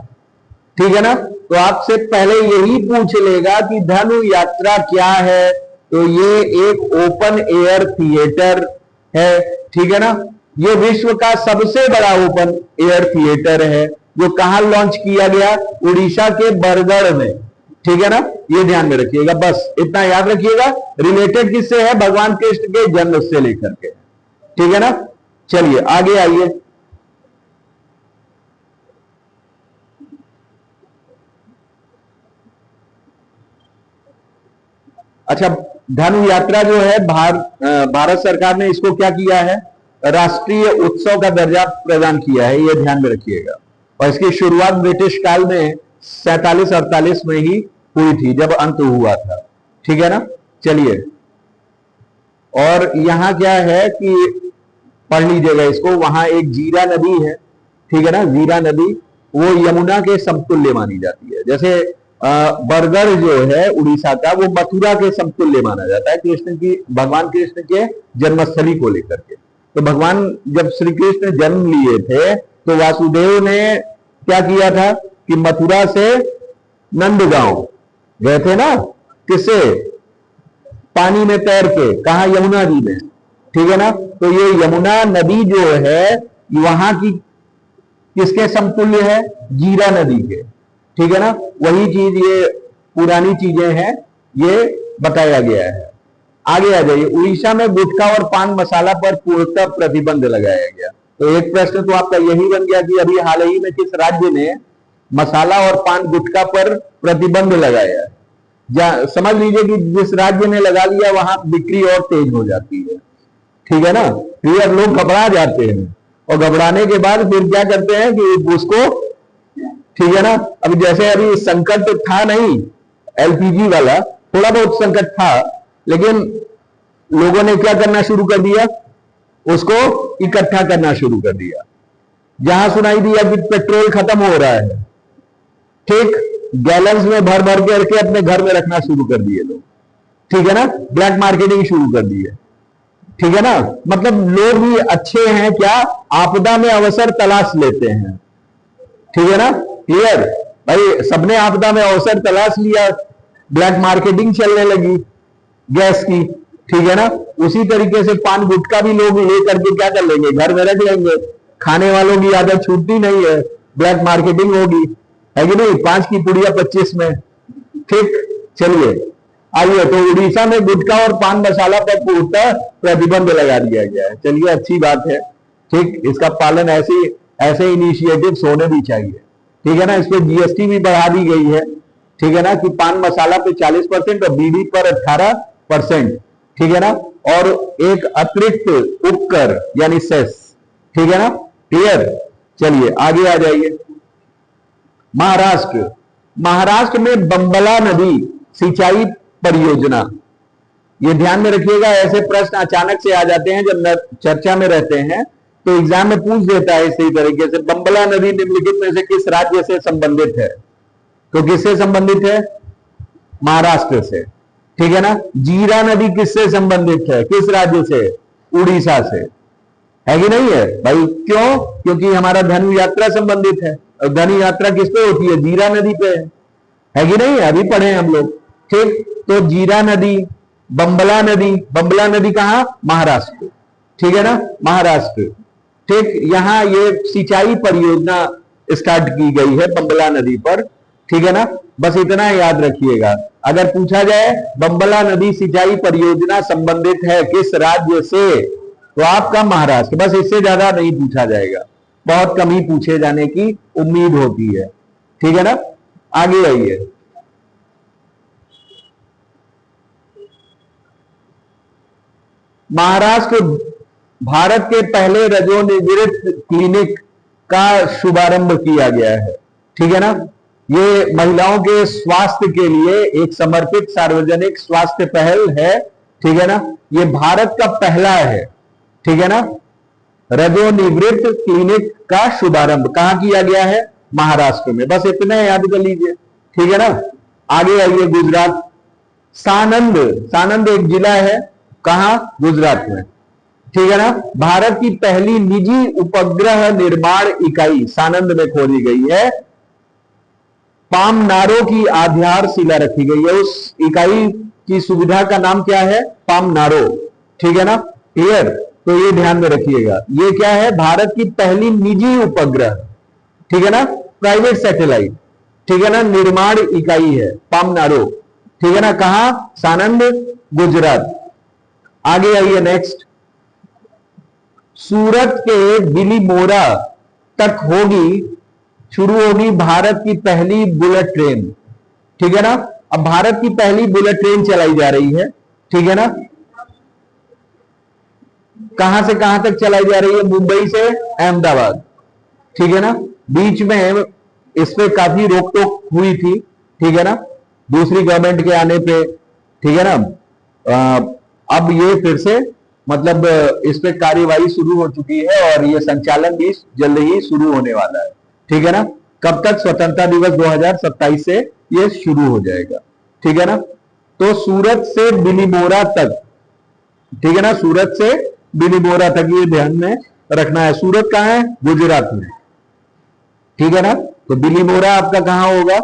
Speaker 1: ठीक है ना। तो आपसे पहले यही पूछ लेगा कि धनु यात्रा क्या है, तो ये एक ओपन एयर थिएटर है, ठीक है ना। ये विश्व का सबसे बड़ा ओपन एयर थिएटर है, जो कहां लॉन्च किया गया, उड़ीसा के बरगढ़ में, ठीक है ना, ये ध्यान में रखिएगा, बस इतना याद रखिएगा। रिलेटेड किससे है, भगवान कृष्ण के जन्म से लेकर के, ठीक है ना। चलिए आगे आइए, अच्छा, धनु यात्रा जो है भारत सरकार ने इसको क्या किया है, राष्ट्रीय उत्सव का दर्जा प्रदान किया है, ये ध्यान में रखिएगा। और इसकी शुरुआत ब्रिटिश काल में 47-48 में ही हुई थी, जब अंत हुआ था। ठीक है ना। चलिए, और यहां क्या है कि पढ़ लीजिएगा इसको, वहां एक जीरा नदी है। ठीक है ना। जीरा नदी वो यमुना के समतुल्य मानी जाती है। जैसे बरगढ़ जो है उड़ीसा का, वो मथुरा के समतुल्य माना जाता है कृष्ण की, भगवान कृष्ण के जन्मस्थली को लेकर के। तो भगवान जब श्री कृष्ण जन्म लिए थे तो वासुदेव ने क्या किया था कि मथुरा से नंदगांव गए थे ना, किससे, पानी में तैर के, कहा, यमुना जी में। ठीक है ना। तो ये यमुना नदी जो है वहां की किसके समतुल्य है, जीरा नदी के। ठीक है ना। वही चीज, ये पुरानी चीजें हैं, ये बताया गया है। आगे आ जाइए, उड़ीसा में गुटखा और पान मसाला पर पूर्णतः प्रतिबंध लगाया गया। तो एक प्रश्न तो आपका यही बन गया कि अभी हाल ही में किस राज्य ने मसाला और पान गुटखा पर प्रतिबंध लगाया है। समझ लीजिए कि जिस राज्य ने लगा लिया वहां बिक्री और तेज हो जाती है। ठीक है ना। फिर लोग घबरा जाते हैं, और घबराने के बाद फिर क्या करते हैं कि उसको, ठीक है ना, अभी जैसे अभी संकट था नहीं, एलपीजी वाला थोड़ा बहुत संकट था, लेकिन लोगों ने क्या करना शुरू कर दिया, उसको इकट्ठा करना शुरू कर दिया। जहां सुनाई दिया कि पेट्रोल खत्म हो रहा है, ठीक, गैलन्स में भर भर के अपने घर में रखना शुरू कर दिए लोग। ठीक है ना। ब्लैक मार्केटिंग शुरू कर दी है। ठीक है ना। मतलब लोग भी अच्छे हैं क्या, आपदा में अवसर तलाश लेते हैं। ठीक है ना। क्लियर भाई, सबने आपदा में अवसर तलाश लिया, ब्लैक मार्केटिंग चलने लगी गैस की। ठीक है ना। उसी तरीके से पान गुटखा भी लोग ले करके क्या कर लेंगे, घर में रख लेंगे। खाने वालों की आदत छूटती नहीं है, ब्लैक मार्केटिंग होगी, है कि नहीं, 5 की पुड़िया 25 में। ठीक, चलिए आइए। तो उड़ीसा में गुटखा और पान मसाला पर पूर्णतः प्रतिबंध लगा दिया गया है। चलिए, अच्छी बात है। ठीक, इसका पालन ऐसे इनिशिएटिव्स होने भी चाहिए। ठीक है ना। इस पर जीएसटी भी बढ़ा दी गई है। ठीक है ना, कि पान मसाला पे 40% और बीड़ी पर 18%। ठीक है ना। और एक अतिरिक्त उपकर यानी सेस। ठीक है ना। क्लियर। चलिए आगे आ जाइए। महाराष्ट्र, महाराष्ट्र में बंबला नदी सिंचाई परियोजना, ये ध्यान में रखिएगा, ऐसे प्रश्न अचानक से आ जाते हैं जब चर्चा में रहते हैं, तो एग्जाम में पूछ देता है इसी तरीके से। बंबला नदी निम्नलिखित में से किस राज्य से संबंधित है, तो किससे संबंधित है, महाराष्ट्र से। ठीक है ना। जीरा नदी किससे संबंधित है, किस राज्य से, उड़ीसा से, है कि नहीं है भाई। क्यों, क्योंकि हमारा धनु यात्रा संबंधित है, और धनु यात्रा किस पे होती है, जीरा नदी पे है कि नहीं, अभी पढ़े हम लोग। ठीक, तो जीरा नदी, बंबला नदी, बंबला नदी कहां, महाराष्ट्र। ठीक है ना, महाराष्ट्र। ठीक, यहां ये सिंचाई परियोजना स्टार्ट की गई है बंबला नदी पर। ठीक है ना। बस इतना याद रखिएगा, अगर पूछा जाए बंबला नदी सिंचाई परियोजना संबंधित है किस राज्य से, तो आपका महाराष्ट्र, बस इससे ज्यादा नहीं पूछा जाएगा, बहुत कम ही पूछे जाने की उम्मीद होती है। ठीक है ना। आगे आइए। महाराष्ट्र भारत के पहले रजोनिवृत्त क्लिनिक का शुभारंभ किया गया है। ठीक है ना। ये महिलाओं के स्वास्थ्य के लिए एक समर्पित सार्वजनिक स्वास्थ्य पहल है। ठीक है ना। ये भारत का पहला है। ठीक है ना। रजोनिवृत्त क्लिनिक का शुभारंभ कहां किया गया है, महाराष्ट्र में। बस इतना याद कर लीजिए। ठीक है ना। आगे आइए, गुजरात, सानंद, सानंद एक जिला है, कहां, गुजरात में। ठीक है ना। भारत की पहली निजी उपग्रह निर्माण इकाई सानंद में खोली गई है। पामनारो की आधारशिला रखी गई है। उस इकाई की सुविधा का नाम क्या है, पामनारो। ठीक है ना। क्लियर। तो ये ध्यान में रखिएगा, ये क्या है, भारत की पहली निजी उपग्रह, ठीक है ना, प्राइवेट सैटेलाइट, ठीक है ना, निर्माण इकाई है पामनारो। ठीक है ना। कहां, सानंद, गुजरात। आगे आइए, नेक्स्ट। सूरत के बिलीमोरा तक शुरू होगी भारत की पहली बुलेट ट्रेन। ठीक है ना। अब भारत की पहली बुलेट ट्रेन चलाई जा रही है। ठीक है ना। कहां से कहां तक चलाई जा रही है, मुंबई से अहमदाबाद। ठीक है ना। बीच में इस पे काफी रोक टोक हुई थी, ठीक है ना, दूसरी गवर्नमेंट के आने पे, ठीक है ना। अब ये फिर से मतलब इस पे कार्यवाही शुरू हो चुकी है और ये संचालन भी जल्द ही शुरू होने वाला है, ठीक है ना। कब तक? स्वतंत्रता दिवस 2027 से ये शुरू हो जाएगा, ठीक है ना। तो सूरत से बिलीमोरा तक, ठीक है ना, सूरत से बिलीमोरा तक ये ध्यान में रखना है। सूरत कहां है? गुजरात में, ठीक है ना। तो बिलीमोरा आपका कहां होगा?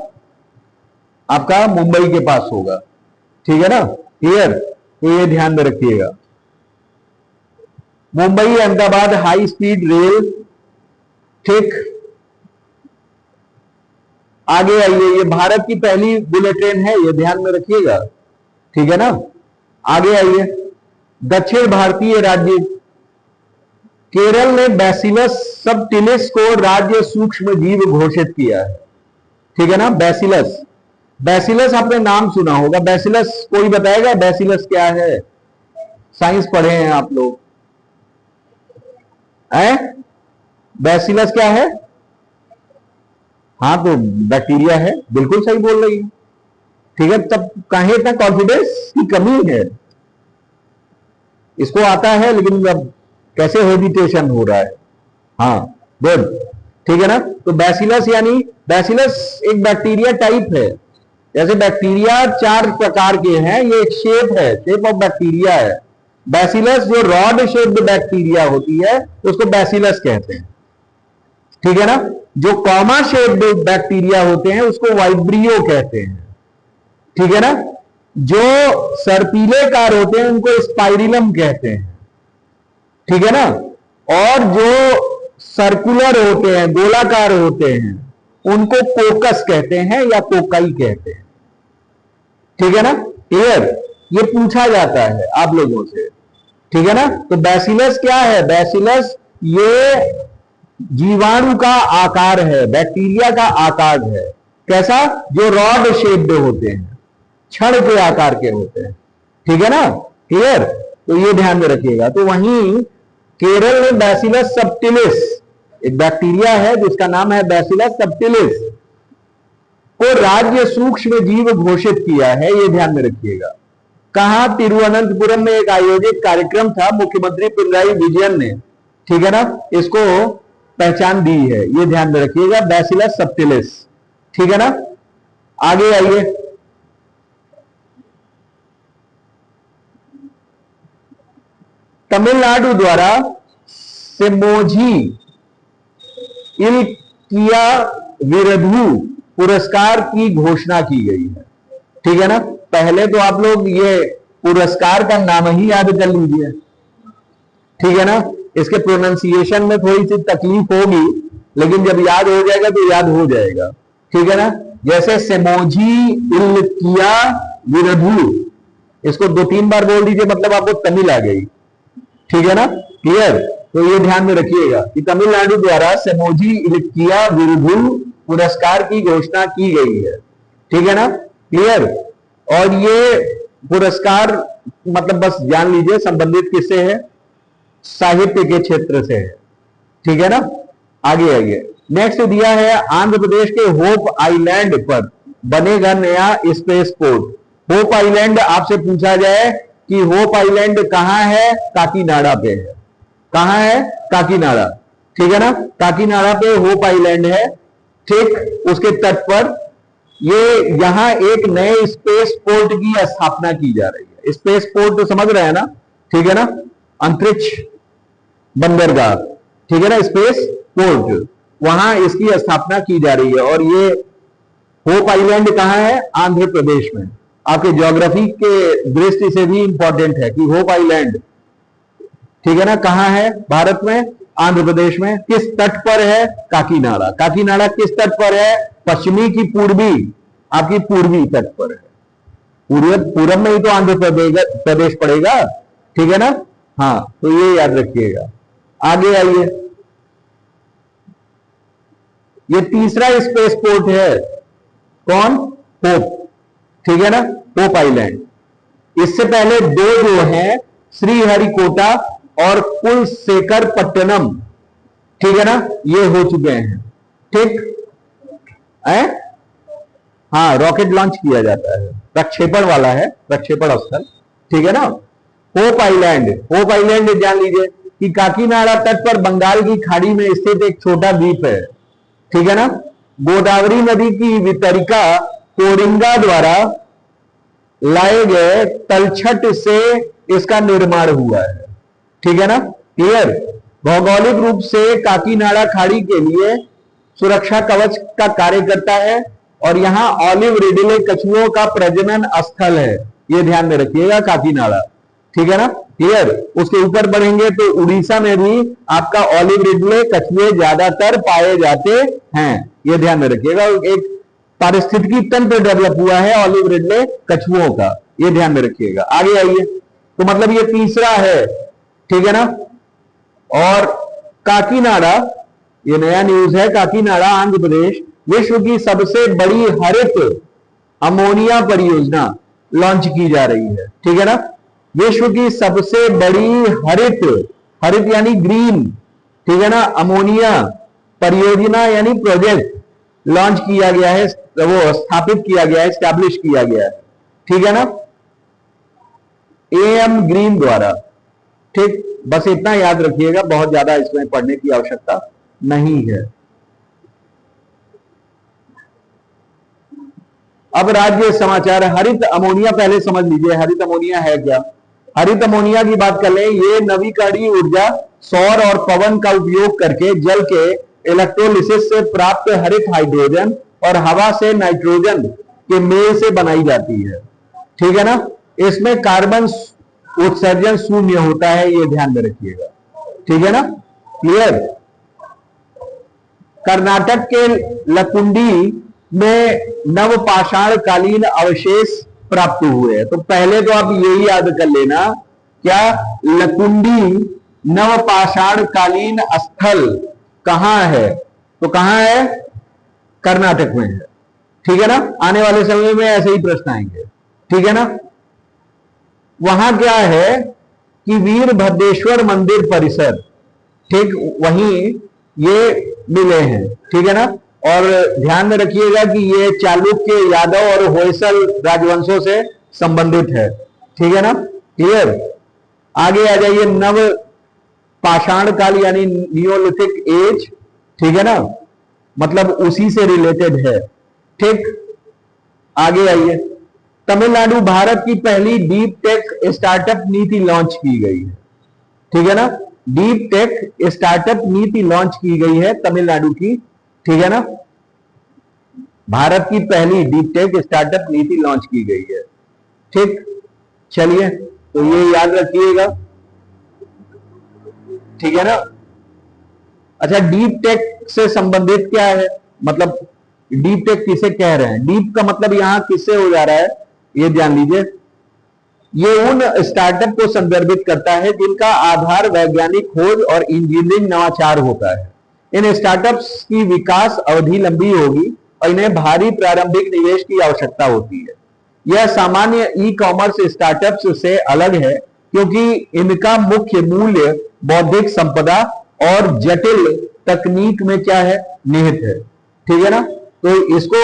Speaker 1: आपका मुंबई के पास होगा, ठीक है ना। क्लियर? तो ये ध्यान में रखिएगा। Mumbai Ahmedabad high speed rail, ठीक। आगे आइए, ये भारत की पहली बुलेट ट्रेन है, ये ध्यान में रखिएगा, ठीक है ना। आगे आइए, दक्षिण भारतीय राज्य केरल ने बैसिलस सबटिलिस को राज्य सूक्ष्म जीव घोषित किया है, ठीक है ना। बैसिलस, बैसिलस आपने नाम सुना होगा। बैसिलस कोई बताएगा बैसिलस क्या है? साइंस पढ़े हैं आप लोग, हैं? बैसिलस क्या है? हाँ, तो बैक्टीरिया है, बिल्कुल सही बोल रही है, ठीक है। तब कहीं इतना कॉन्फिडेंस की कमी है? इसको आता है लेकिन अब कैसे हेजिटेशन हो रहा है? हाँ, गुड, ठीक है ना। तो बैसिलस यानी बैसिलस एक बैक्टीरिया टाइप है। जैसे बैक्टीरिया 4 प्रकार के हैं, ये एक शेप है, शेप ऑफ बैक्टीरिया है। बैसिलस जो रॉड शेप्ड बैक्टीरिया होती है उसको बैसिलस कहते हैं, ठीक है ना। जो कॉमा शेप्ड बैक्टीरिया होते हैं उसको वाइब्रियो कहते हैं, ठीक है ना। जो सर्पीले कार होते हैं उनको स्पाइरिलम कहते हैं, ठीक है ना। और जो सर्कुलर होते हैं, गोलाकार होते हैं, उनको कोकस कहते हैं या कोकाई कहते हैं, ठीक है ना। क्लियर? ये पूछा जाता है आप लोगों से, ठीक है ना। तो बैसिलस क्या है? बैसिलस ये जीवाणु का आकार है, बैक्टीरिया का आकार है। कैसा? जो रॉड शेप्ड होते हैं, छड़ के आकार के होते हैं, ठीक है ना। क्लियर? तो ये ध्यान में रखिएगा। तो वहीं केरल में बैसिलस सबटिलिस, एक बैक्टीरिया है जिसका नाम है बैसिलस सबटिलिस, को राज्य सूक्ष्म जीव घोषित किया है, ये ध्यान में रखिएगा। कहां? तिरुवनंतपुरम में एक आयोजित कार्यक्रम था, मुख्यमंत्री पिनराई विजयन ने, ठीक है ना, इसको पहचान दी है, ये ध्यान में रखिएगा, बैसिलस सबटिलिस, ठीक है ना। आगे आइए, तमिलनाडु द्वारा सेमोजी इल्किया विरधु पुरस्कार की घोषणा की गई है, ठीक है ना। पहले तो आप लोग ये पुरस्कार का नाम ही याद कर लीजिए, ठीक है ना। इसके प्रोनाउंसिएशन में थोड़ी सी तकलीफ होगी, लेकिन जब याद हो जाएगा तो याद हो जाएगा, ठीक है ना। जैसे सेमोजी इल्किया विरधु, इसको 2-3 बार बोल दीजिए, मतलब आपको तमिल आ गई, ठीक है ना। क्लियर? तो ये ध्यान में रखिएगा कि तमिलनाडु द्वारा सेमोजी इल्किया विरधु पुरस्कार की घोषणा की गई है, ठीक है ना। क्लियर? और ये पुरस्कार मतलब बस जान लीजिए संबंधित किससे है? साहित्य के क्षेत्र से है, ठीक है ना। आगे आइए, नेक्स्ट दिया है आंध्र प्रदेश के होप आइलैंड पर बनेगा नया स्पेस पोर्ट। होप आइलैंड आपसे पूछा जाए कि होप आइलैंड कहां है? काकीनाडा पे है। कहां है? काकीनाडा, ठीक है ना। काकीनाडा पे होप आइलैंड है, ठीक, उसके तट पर ये यहां एक नए स्पेस पोर्ट की स्थापना की जा रही है। स्पेस पोर्ट तो समझ रहे हैं ना, ठीक है ना, अंतरिक्ष बंदरगाह, ठीक है ना, स्पेस पोर्ट, वहां इसकी स्थापना की जा रही है। और ये होप आइलैंड कहां है? आंध्र प्रदेश में। आपके ज्योग्राफी के दृष्टि से भी इंपॉर्टेंट है कि होप आइलैंड, ठीक है ना, कहां है? भारत में, आंध्र प्रदेश में। किस तट पर है? काकीनाडा। काकीनाडा किस तट पर है? पश्चिमी की पूर्वी, आपकी पूर्वी तट पर है। पूरब में ही तो आंध्र प्रदेश पड़ेगा, ठीक है ना। हाँ, तो ये याद रखिएगा। आगे आइए, ये तीसरा स्पेस पोर्ट है, कौन? होप, ठीक है ना, होप आइलैंड। इससे पहले 2 जो हैं, श्रीहरिकोटा और कुलशेखर पट्टनम, ठीक है ना, ये हो चुके हैं, ठीक। है? हाँ, रॉकेट लॉन्च किया जाता है, प्रक्षेपण वाला है, प्रक्षेपण स्थल, ठीक है ना। होप आइलैंड, होप आइलैंड जान लीजिए कि काकीनाडा तट पर बंगाल की खाड़ी में स्थित एक छोटा द्वीप है, ठीक है ना। गोदावरी नदी की वितरिका कोरिंगा द्वारा लाए गए तलछट से इसका निर्माण हुआ है, ठीक है ना, क्लियर। भौगोलिक रूप से काकीनाडा खाड़ी के लिए सुरक्षा कवच का कार्य करता है और यहां ऑलिव रिडले कछुओं का प्रजनन स्थल है, ये ध्यान में रखिएगा काकीनाडा, ठीक है ना, क्लियर। उसके ऊपर बढ़ेंगे तो उड़ीसा में भी आपका ऑलिव रिडले कछुए ज्यादातर पाए जाते हैं, ये ध्यान में रखिएगा। एक पारिस्थितिकी तंत्र डेवलप हुआ है ऑलिव रिडले कछुओं का, ये ध्यान में रखिएगा। आगे आइए, तो मतलब ये तीसरा है, ठीक है ना। और काकीनाडा, ये नया न्यूज है, काकीनाडा आंध्र प्रदेश विश्व की सबसे बड़ी हरित अमोनिया परियोजना लॉन्च की जा रही है, ठीक है ना। विश्व की सबसे बड़ी हरित, हरित यानी ग्रीन, ठीक है ना, अमोनिया परियोजना यानी प्रोजेक्ट लॉन्च किया गया है, वो स्थापित किया गया है, स्टैब्लिश किया गया है, ठीक है ना, एएम ग्रीन द्वारा, ठीक। बस इतना याद रखिएगा, बहुत ज्यादा इसमें पढ़ने की आवश्यकता नहीं है। अब राज्य समाचार, हरित अमोनिया पहले समझ लीजिए, हरित अमोनिया है क्या। हरित अमोनिया की बात कर लें, ये नवीकरणीय ऊर्जा सौर और पवन का उपयोग करके जल के इलेक्ट्रोलिसिस से प्राप्त हरित हाइड्रोजन और हवा से नाइट्रोजन के मेल से बनाई जाती है, ठीक है ना। इसमें कार्बन उत्सर्जन शून्य होता है, ये ध्यान में रखिएगा, ठीक है ना, क्लियर। कर्नाटक के लकुंडी में नवपाषाण कालीन अवशेष प्राप्त हुए हैं। तो पहले तो आप यही याद कर लेना, क्या लकुंडी नवपाषाण कालीन स्थल कहां है, तो कहां है, कर्नाटक में है, ठीक है ना। आने वाले समय में ऐसे ही प्रश्न आएंगे, ठीक है ना। वहां क्या है कि वीरभद्रेश्वर मंदिर परिसर, ठीक, वहीं ये मिले हैं, ठीक है ना। और ध्यान में रखिएगा कि ये चालुक्य, यादव और होयसल राजवंशों से संबंधित है, ठीक है ना, क्लियर। आगे आ जाइए, नव पाषाण काल यानी नियोलिथिक एज, ठीक है ना, मतलब उसी से रिलेटेड है, ठीक। आगे आइए, तमिलनाडु भारत की पहली डीप टेक स्टार्टअप नीति लॉन्च की गई है, ठीक है ना। डीप टेक स्टार्टअप नीति लॉन्च की गई है तमिलनाडु की, ठीक है ना। भारत की पहली डीप टेक स्टार्टअप नीति लॉन्च की गई है, ठीक। चलिए, तो ये याद रखिएगा, ठीक है ना। अच्छा, डीप टेक से संबंधित क्या है, मतलब डीप टेक किसे कह रहे हैं, डीप का मतलब यहां किससे हो जा रहा है, ये जान लीजिए। ये उन स्टार्टअप को संदर्भित करता है जिनका आधार वैज्ञानिक खोज और इंजीनियरिंग नवाचार होता है। इन स्टार्टअप्स की विकास अवधि लंबी होगी और इन्हें भारी प्रारंभिक निवेश की आवश्यकता होती है। यह सामान्य ई कॉमर्स स्टार्टअप्स से अलग है क्योंकि इनका मुख्य मूल्य बौद्धिक संपदा और जटिल तकनीक में क्या है, निहित है, ठीक है ना। तो इसको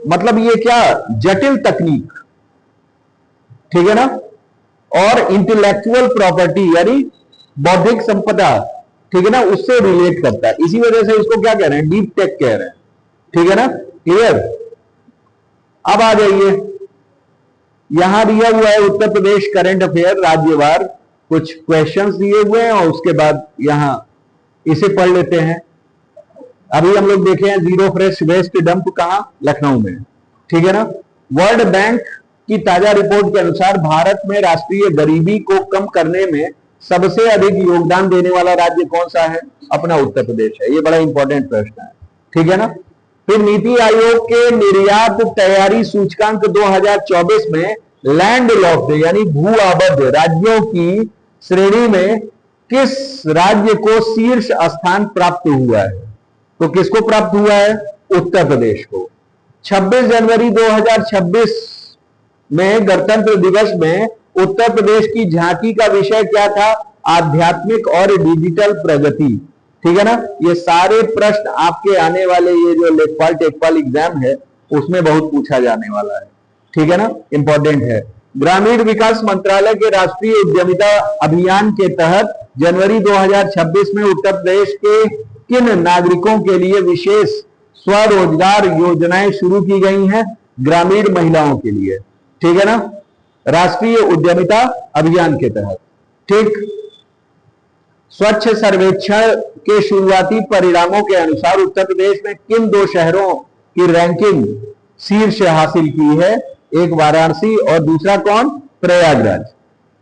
Speaker 1: मतलब ये क्या, जटिल तकनीक, ठीक है ना, और इंटेलेक्चुअल प्रॉपर्टी यानी बौद्धिक संपदा, ठीक है ना, उससे रिलेट करता है। इसी वजह से इसको क्या कह रहे हैं, डीप टेक कह रहे हैं, ठीक है ना, क्लियर। अब आ जाइए, यहां दिया हुआ है उत्तर प्रदेश करंट अफेयर राज्यवार, कुछ क्वेश्चंस दिए हुए हैं और उसके बाद यहां इसे पढ़ लेते हैं। अभी हम लोग देखे हैं जीरो फ्रेश वेस्ट डंप कहां, लखनऊ में, ठीक है ना। वर्ल्ड बैंक की ताजा रिपोर्ट के अनुसार भारत में राष्ट्रीय गरीबी को कम करने में सबसे अधिक योगदान देने वाला राज्य कौन सा है, अपना उत्तर प्रदेश है। ये बड़ा इंपॉर्टेंट प्रश्न है, ठीक है ना। फिर नीति आयोग के निर्यात तैयारी सूचकांक 2024 में लैंड लॉक्ड यानी भू आबद्ध राज्यों की श्रेणी में किस राज्य को शीर्ष स्थान प्राप्त हुआ है, तो किसको प्राप्त हुआ है, उत्तर प्रदेश को। 26 जनवरी 2026 में गणतंत्र दिवस में उत्तर प्रदेश की झांकी का विषय क्या था, आध्यात्मिक और डिजिटल प्रगति, ठीक है ना। ये सारे प्रश्न आपके आने वाले ये जो लेखपाल टेकपाल एग्जाम है उसमें बहुत पूछा जाने वाला है, ठीक है ना, इंपॉर्टेंट है। ग्रामीण विकास मंत्रालय के राष्ट्रीय उद्यमिता अभियान के तहत जनवरी 2026 में उत्तर प्रदेश के किन नागरिकों के लिए विशेष स्वरोजगार योजनाएं शुरू की गई हैं? ग्रामीण महिलाओं के लिए, ठीक है ना, राष्ट्रीय उद्यमिता अभियान के तहत। ठीक, स्वच्छ सर्वेक्षण के शुरुआती परिणामों के अनुसार उत्तर प्रदेश में किन 2 शहरों की रैंकिंग शीर्ष हासिल की है? एक वाराणसी और दूसरा कौन? प्रयागराज।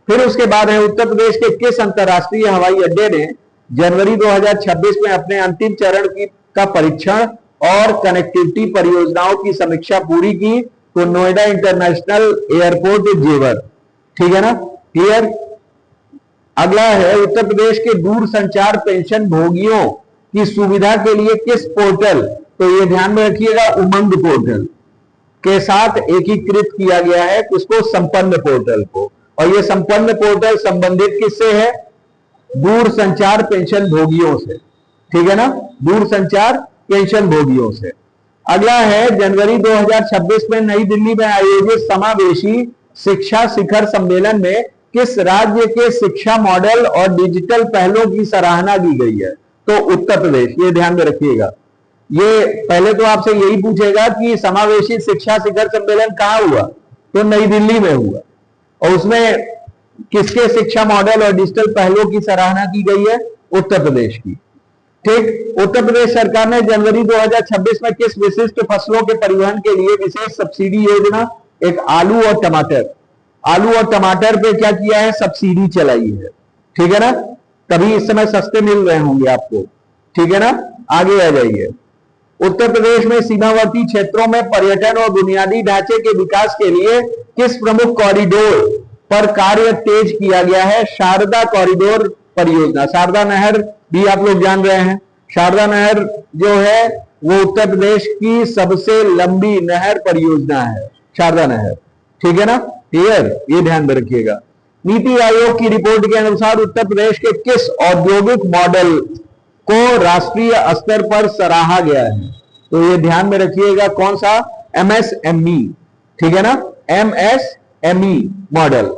Speaker 1: फिर उसके बाद है उत्तर प्रदेश के किस अंतरराष्ट्रीय हवाई अड्डे ने जनवरी 2026 में अपने अंतिम चरण का परीक्षण और कनेक्टिविटी परियोजनाओं की समीक्षा पूरी की? तो नोएडा इंटरनेशनल एयरपोर्ट जेवर, ठीक है ना, क्लियर। अगला है उत्तर प्रदेश के दूरसंचार पेंशन भोगियों की सुविधा के लिए किस पोर्टल, तो ये ध्यान में रखिएगा, उमंग पोर्टल के साथ एकीकृत किया गया है किसको? संपन्न पोर्टल को। और ये संपन्न पोर्टल संबंधित किससे है? दूरसंचार पेंशन भोगियों से, ठीक है ना, दूरसंचार पेंशन भोगियों से। अगला है जनवरी 2026 में नई दिल्ली में आयोजित समावेशी शिक्षा शिखर सम्मेलन में किस राज्य के शिक्षा मॉडल और डिजिटल पहलों की सराहना की गई है? तो उत्तर प्रदेश। ये ध्यान में रखिएगा। ये पहले तो आपसे यही पूछेगा कि समावेशी शिक्षा शिखर सम्मेलन कहां हुआ? तो नई दिल्ली में हुआ। और उसमें किसके शिक्षा मॉडल और डिजिटल पहलों की सराहना की गई है? उत्तर प्रदेश की। ठीक, उत्तर प्रदेश सरकार ने जनवरी 2026 में किस विशिष्ट फसलों के परिवहन के लिए विशेष सब्सिडी योजना, एक आलू और टमाटर, आलू और टमाटर पे क्या किया है? सब्सिडी चलाई है, ठीक है ना, तभी इस समय सस्ते मिल रहे होंगे आपको, ठीक है ना। आगे आ जाइए। उत्तर प्रदेश में सीमावर्ती क्षेत्रों में पर्यटन और बुनियादी ढांचे के विकास के लिए किस प्रमुख कॉरिडोर पर कार्य तेज किया गया है? शारदा कॉरिडोर परियोजना। शारदा नहर भी आप लोग जान रहे हैं, शारदा नहर जो है वो उत्तर प्रदेश की सबसे लंबी नहर परियोजना है, शारदा नहर, ठीक है ना, क्लियर। ये ध्यान में रखिएगा। नीति आयोग की रिपोर्ट के अनुसार उत्तर प्रदेश के किस औद्योगिक मॉडल को राष्ट्रीय स्तर पर सराहा गया है? तो ये ध्यान में रखिएगा, कौन सा? एमएसएमई, ठीक है ना, एमएसएमई मॉडल।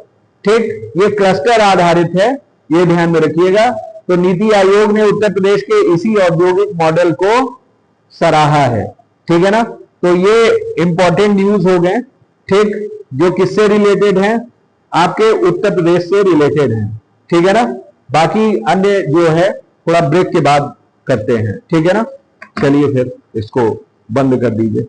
Speaker 1: ठीक, ये क्लस्टर आधारित है, ये ध्यान में रखिएगा। तो नीति आयोग ने उत्तर प्रदेश के इसी औद्योगिक मॉडल को सराहा है, ठीक है ना। तो ये इंपॉर्टेंट न्यूज हो गए, ठीक, जो किससे रिलेटेड है? आपके उत्तर प्रदेश से रिलेटेड है, ठीक है ना। बाकी अन्य जो है थोड़ा ब्रेक के बाद करते हैं, ठीक है ना। चलिए फिर इसको बंद कर दीजिए।